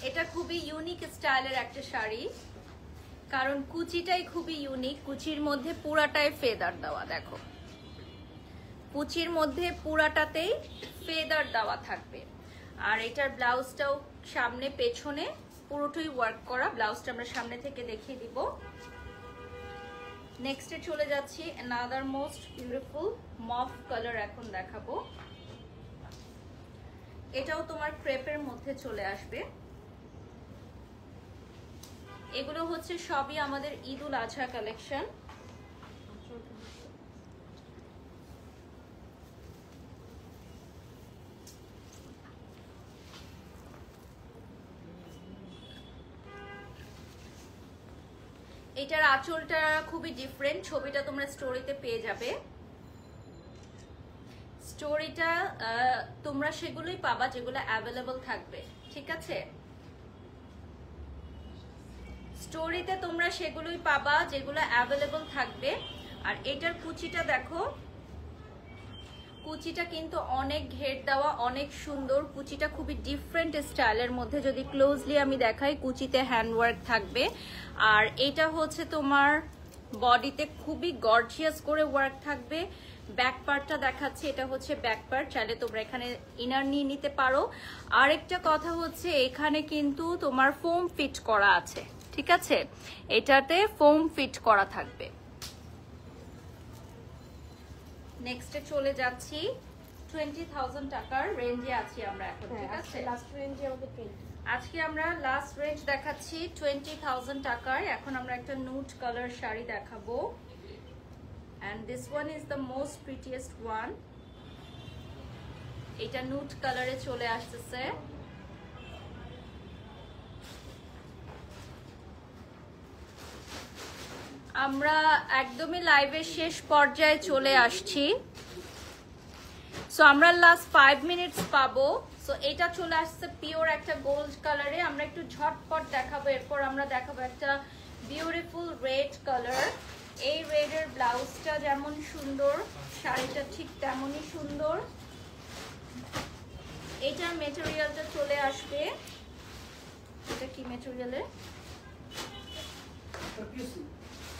Speaker 1: এটা খুবই ইউনিক স্টাইলের একটা শাড়ি, কারণ কুচিটাই খুবই ইউনিক। কুচির মধ্যে পুরাটাই ফেদার দেওয়া, দেখো কুচির মধ্যে পুরাটাতেই ফেদার দেওয়া থাকবে। আর এটার ব্লাউজটাও সামনে পেছনে পুরোটাই ওয়ার্ক করা। ব্লাউজটা আমরা সামনে থেকে দেখিয়ে দিব। নেক্সটে চলে যাচ্ছি another most beautiful mauve colour এখন দেখাবো। এটাও তোমার ক্রেপের মধ্যে চলে আসবে। এগুলো হচ্ছে সবই আমাদের ঈদ উল আজহা কালেকশন। এটার আঁচলটা খুবই ডিফারেন্ট, ছবিটা তোমরা স্টোরিতে পেয়ে যাবে। স্টোরিটা তোমরা সেগুলোই পাবা যেগুলো অ্যাভেলেবল থাকবে, ঠিক আছে? স্টোরিতে তোমরা সেগুলোই পাবা যেগুলো অ্যাভেলেবল থাকবে। আর এটার কুচিটা দেখো, কুচিটা কিন্তু অনেক ঘের দেওয়া, অনেক সুন্দর। কুচিটা খুবই ডিফারেন্ট স্টাইলের মধ্যে, যদি ক্লোজলি আমি দেখাই কুচিতে হ্যান্ডওয়ার্ক থাকবে। আর এটা হচ্ছে তোমার বডিতে খুবই গর্জিয়াস করে ওয়ার্ক থাকবে। ব্যাক পার্টটা দেখাচ্ছে, এটা হচ্ছে ব্যাক পার্ট, চাইলে তোমরা এখানে ইনার নিয়ে নিতে পারো। আরেকটা কথা হচ্ছে এখানে কিন্তু তোমার ফোম ফিট করা আছে, ঠিক আছে? এটাতে ফোম ফিট করা থাকবে। নেক্সটে চলে যাচ্ছি 20,000 টাকার রেঞ্জে আছি আমরা এখন, ঠিক আছে?
Speaker 2: লাস্ট রেঞ্জে আমাদের 20।
Speaker 1: আজকে আমরা লাস্ট রেঞ্জ দেখাচ্ছি 20,000 টাকার। এখন আমরা একটা নুড কালার শাড়ি দেখাবো। and this one is the most prettiest one. এটা নুড কালারে চলে আসতেছে। আমরা একদমই লাইভের শেষ পর্যায়ে চলে আসছি। সো আমরা লাস্ট 5 মিনিটস পাবো। সো এটা চলে আসছে পিওর একটা গোল্ড কালারে। আমরা একটু ঝটপট দেখাবো, এরপর আমরা দেখাবো একটা বিউটিফুল রেড কালার। এই রেডের ব্লাউজটা যেমন সুন্দর, শাড়িটা ঠিক তেমনই সুন্দর। এটার মেটেরিয়ালটা চলে আসবে, এটা কি মেটেরিয়ালের?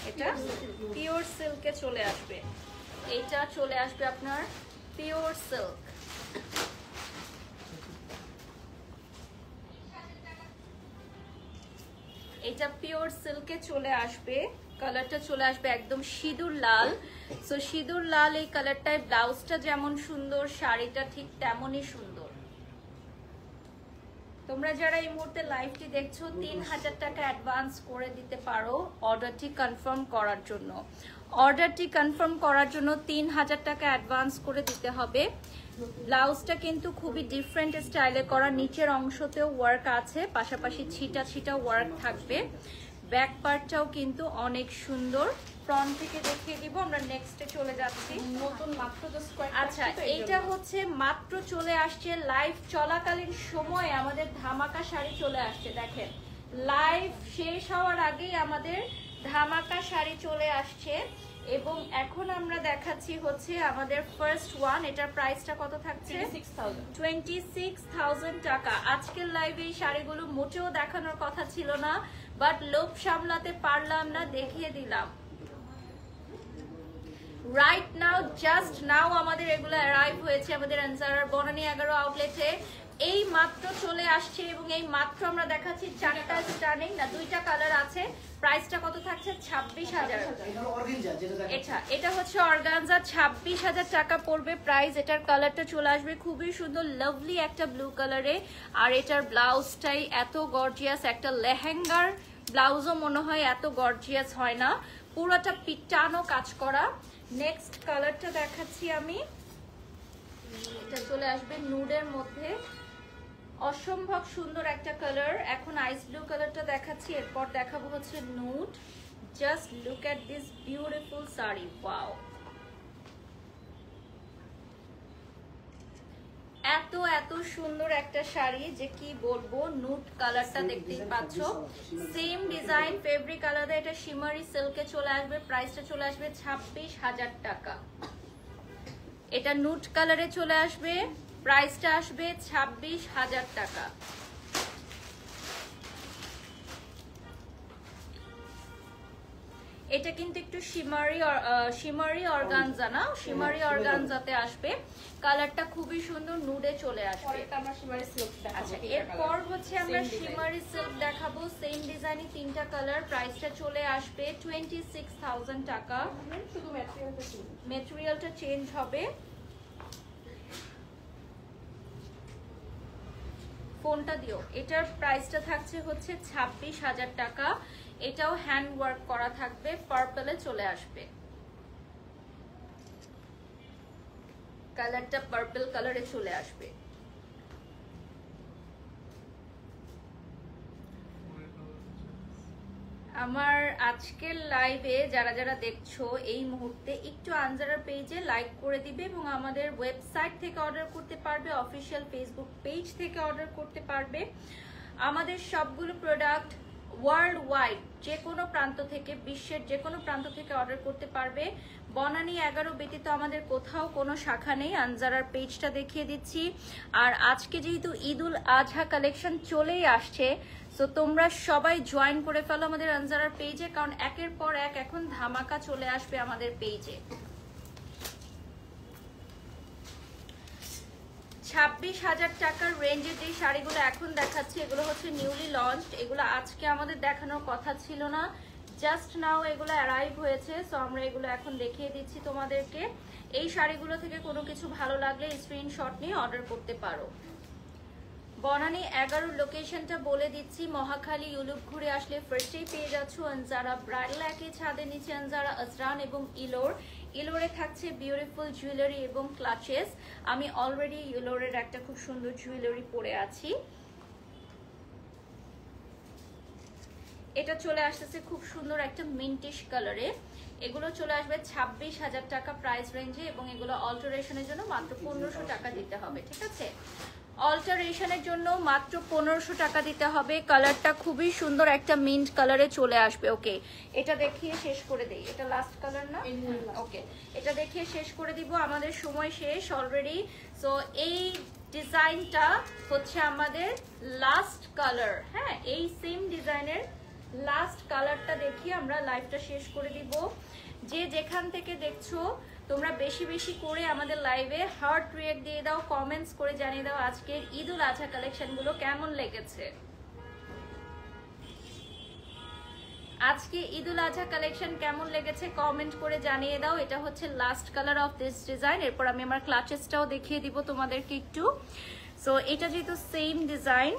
Speaker 1: এটা পিওর সিল্কে চলে আসবে। এটা চলে আসবে আপনার পিওর সিল্ক। এটা পিওর সিল্কে চলে আসবে। কালারটা চলে আসবে একদম সিঁদুর লাল। সো সিঁদুর লাল এই কালারটায় ব্লাউজটা যেমন সুন্দর, শাড়িটা ঠিক তেমনই সুন্দর। তোমরা যারা এই মুহূর্তে লাইভটি দেখছো 3,000 টাকা অ্যাডভান্স করে দিতে পারো অর্ডারটি কনফার্ম করার জন্য। অর্ডারটি কনফার্ম করার জন্য 3,000 টাকা অ্যাডভান্স করে দিতে হবে। ব্লাউজটা কিন্তু খুবই ডিফারেন্ট স্টাইলে করা, নিচের অংশতেও ওয়ার্ক আছে, পাশাপাশি ছিটা ছিটা ওয়ার্ক থাকবে। ব্যাক পার্টটাও কিন্তু অনেক সুন্দর। ফ্রন্ট থেকে দেখিয়ে দিব। আমরা নেক্সটে চলে যাচ্ছি।
Speaker 2: নতুন মাত্র জাস্ট কয়েকটা।
Speaker 1: আচ্ছা, এইটা হচ্ছে মাত্র চলে আসছে লাইভ চলাকালীন সময়ে আমাদের ধামাকা শাড়ি চলে আসছে। দেখেন, লাইভ শেষ হওয়ার আগেই আমাদের ধামাকা শাড়ি চলে আসছে। এবং এখন আমরা দেখাচ্ছি হচ্ছে আমাদের ফার্স্ট ওয়ান। এটার প্রাইসটা কত থাকছে? 26,000 টাকা। আজকের লাইভে এই শাড়িগুলো মোটেও দেখানোর কথা ছিল না, বাট লোভ সামলাতে পারলাম না, দেখিয়ে দিলাম। রাইট নাও, জাস্ট নাও আমাদের এগুলো অ্যারাইভ হয়েছে আমাদের আনসারার বনানী 11 আউটলেটে। এই মাত্র চলে আসছে এবং এই মাত্র আমরা দেখাচ্ছি। চারটা স্টার্নিং না, দুইটা কালার আছে। প্রাইসটা কত থাকছে? 26,000। এটা হচ্ছে অর্গানজা, 26,000 টাকা পড়বে প্রাইস। এটার কালারটা চলে আসবে খুবই সুন্দর, লাভলি একটা ব্লু কালারে। আর এটার ব্লাউজটাই এত গর্জিয়াস, একটা লেহেঙ্গার ব্লাউজও মনে হয় এত গর্জিয়াস হয় না, পুরোটা পিটানো কাজ করা। নেক্সট কালারটা দেখাচ্ছি আমি। এটা চলে আসবে নুডের মধ্যে, অসম্ভব সুন্দর একটা কালার। এখন আইস ব্লু কালারটা দেখাচ্ছি, এরপর দেখাবো হচ্ছে nude. Just look at this beautiful sari, wow! এত এত সুন্দর একটা শাড়ি যে কি বলবো। নুড কালারটা দেখতেই পাচ্ছ, সেম ডিজাইন, ফেব্রিক আলাদা। এটা শিমারি সিল্কে চলে আসবে। প্রাইসটা চলে আসবে 26,000 টাকা। এটা নুড কালারে চলে আসবে, প্রাইসটা আসবে 26,000 টাকা। এটা কিন্তু একটু শিমারি অর্গানজা না, শিমারি অর্গানজাতে আসবে। কালারটা খুবই সুন্দর, নুডে চলে আসবে।
Speaker 2: পরেরটা আমরা শিমারি সিল্ক দেখাবো।
Speaker 1: আচ্ছা, এরপর হচ্ছে আমরা শিমারি সিল্ক দেখাবো, সেম ডিজাইনে 3টা কালার। প্রাইসটা চলে আসবে 26,000 টাকা।
Speaker 2: শুধু ম্যাটেরিয়ালটা চেঞ্জ।
Speaker 1: ম্যাটেরিয়ালটা চেঞ্জ হবে। ফোনটা দিও। এটার প্রাইসটা থাকছে হচ্ছে 26,000 টাকা। এটাও হ্যান্ড ওয়ার্ক করা থাকবে, পার্পলে চলে আসবে। কালারটা পার্পল কালারে চলে আসবে। আমার আজকের লাইভে যারা যারা দেখছো এই মুহূর্তে একটু আনজারার পেজে লাইক করে দিবে এবং আমাদের ওয়েবসাইট থেকে অর্ডার করতে পারবে, অফিসিয়াল ফেসবুক পেজ থেকে অর্ডার করতে পারবে। আমাদের সবগুলো প্রোডাক্ট ওয়ার্ল্ড ওয়াইড যে কোনো প্রান্ত থেকে, বিশ্বের যে কোনো প্রান্ত থেকে অর্ডার করতে পারবে। বনানী 11 ব্যতীত আমাদের কোথাও কোনো শাখা নেই। আনজারার পেজটা দেখিয়ে দিচ্ছি। আর আজকে যেহেতু ঈদুল আজহা কালেকশন চলেই আসছে, সো তোমরা সবাই জয়েন করে ফেলো আমাদের আনজারার পেজে, কারণ একের পর এক এখন ধামাকা চলে আসবে আমাদের পেজে। 26,000 টাকার রেঞ্জে যে শাড়িগুলো এখন দেখাচ্ছি এগুলো হচ্ছে নিউলি লঞ্চড। এগুলো আজকে আমাদের দেখানোর কথা ছিল না, জাস্ট নাও এগুলো অ্যারাইভ হয়েছে। সো আমরা এগুলো এখন দেখিয়ে দিচ্ছি তোমাদেরকে। এই শাড়িগুলো থেকে কোনো কিছু ভালো লাগলে স্ক্রিনশট নিয়ে অর্ডার করতে পারো। বনানী 11 লোকেশনটা বলে দিচ্ছি, মহাখালী ইউলুপ ঘুরে আসলে ফার্স্টেই পেয়ে যাচ্ছ আনজারা ব্রাইডাল, একই ছাদের নিচে আনজারা আজরান এবং ইলোরে থাকছে বিউটিফুল জুয়েলারি এবং ক্লাচেস। আমি অলরেডি ইলোরের একটা খুব সুন্দর জুয়েলারি পরে আছি। এটা চলে আসতেছে খুব সুন্দর একটা মিন্টিশ কালারে। এগুলো চলে আসবে 26,000 টাকা প্রাইস রেঞ্জে এবং এগুলো অল্টারেশনের জন্য মাত্র 1500 টাকা দিতে হবে। ঠিক আছে, অল্টারেশনের জন্য মাত্র 1500 টাকা দিতে হবে। কালারটা খুবই সুন্দর একটা মিন্ট কালারে চলে আসবে। ওকে, এটা দেখিয়ে শেষ করে দেই। এটা লাস্ট কালার না? ওকে, এটা দেখিয়ে শেষ করে দিব, আমাদের সময় শেষ অলরেডি। সো এই ডিজাইনটা হচ্ছে আমাদের লাস্ট কালার। হ্যাঁ, এই সেম ডিজাইনের লাস্ট কালারটা দেখিয়ে আমরা লাইভটা শেষ করে দিব। যে যেখান থেকে দেখছো তোমরা বেশি বেশি করে আমাদের লাইভে হার্ট রিয়েক্ট দিয়ে দাও, কমেন্টস করে জানিয়ে দাও আজকের ঈদুল আজহা কালেকশনগুলো কেমন লেগেছে। আজকে ঈদুল আজহা কালেকশন কেমন লেগেছে কমেন্ট করে জানিয়ে দাও। এটা হচ্ছে last colour of this design. এরপর আমি আমার ক্লাচেসটাও দেখিয়ে দিব তোমাদেরকে একটু। সো এটা যেহেতু সেম ডিজাইন,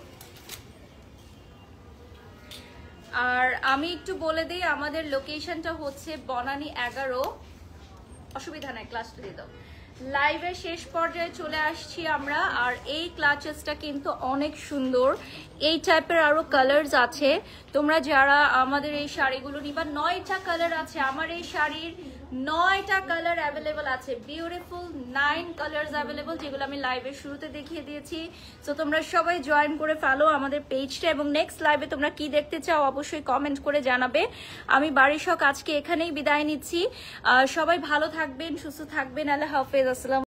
Speaker 1: আর আমি একটু বলে দিই আমাদের লোকেশনটা হচ্ছে বনানী 11। অসুবিধা নাই, ক্লাসটা দিয়ে দাও। লাইভের শেষ পর্যায়ে চলে আসছি আমরা। আর এই ক্লাচেসটা কিন্তু অনেক সুন্দর, এই টাইপের আরো কালারস আছে। তোমরা যারা আমাদের এই শাড়িগুলো নিবা, 9টা কালার আছে আমার এই শাড়ির, 9টা কালার অ্যাভেলেবল আছে। বিউটিফুল 9 কালার্স অ্যাভেলেবল, যেগুলো আমি লাইভের শুরুতে দেখিয়ে দিয়েছি। সো তোমরা সবাই জয়েন করে ফেলো আমাদের পেজটা এবং নেক্সট লাইভে তোমরা কি দেখতে চাও অবশ্যই কমেন্ট করে জানাবে। আমি বাড়ির শখ আজকে এখানেই বিদায় নিচ্ছি। সবাই ভালো থাকবেন, সুস্থ থাকবেন। আল্লাহ হাফেজ, আসসালাম।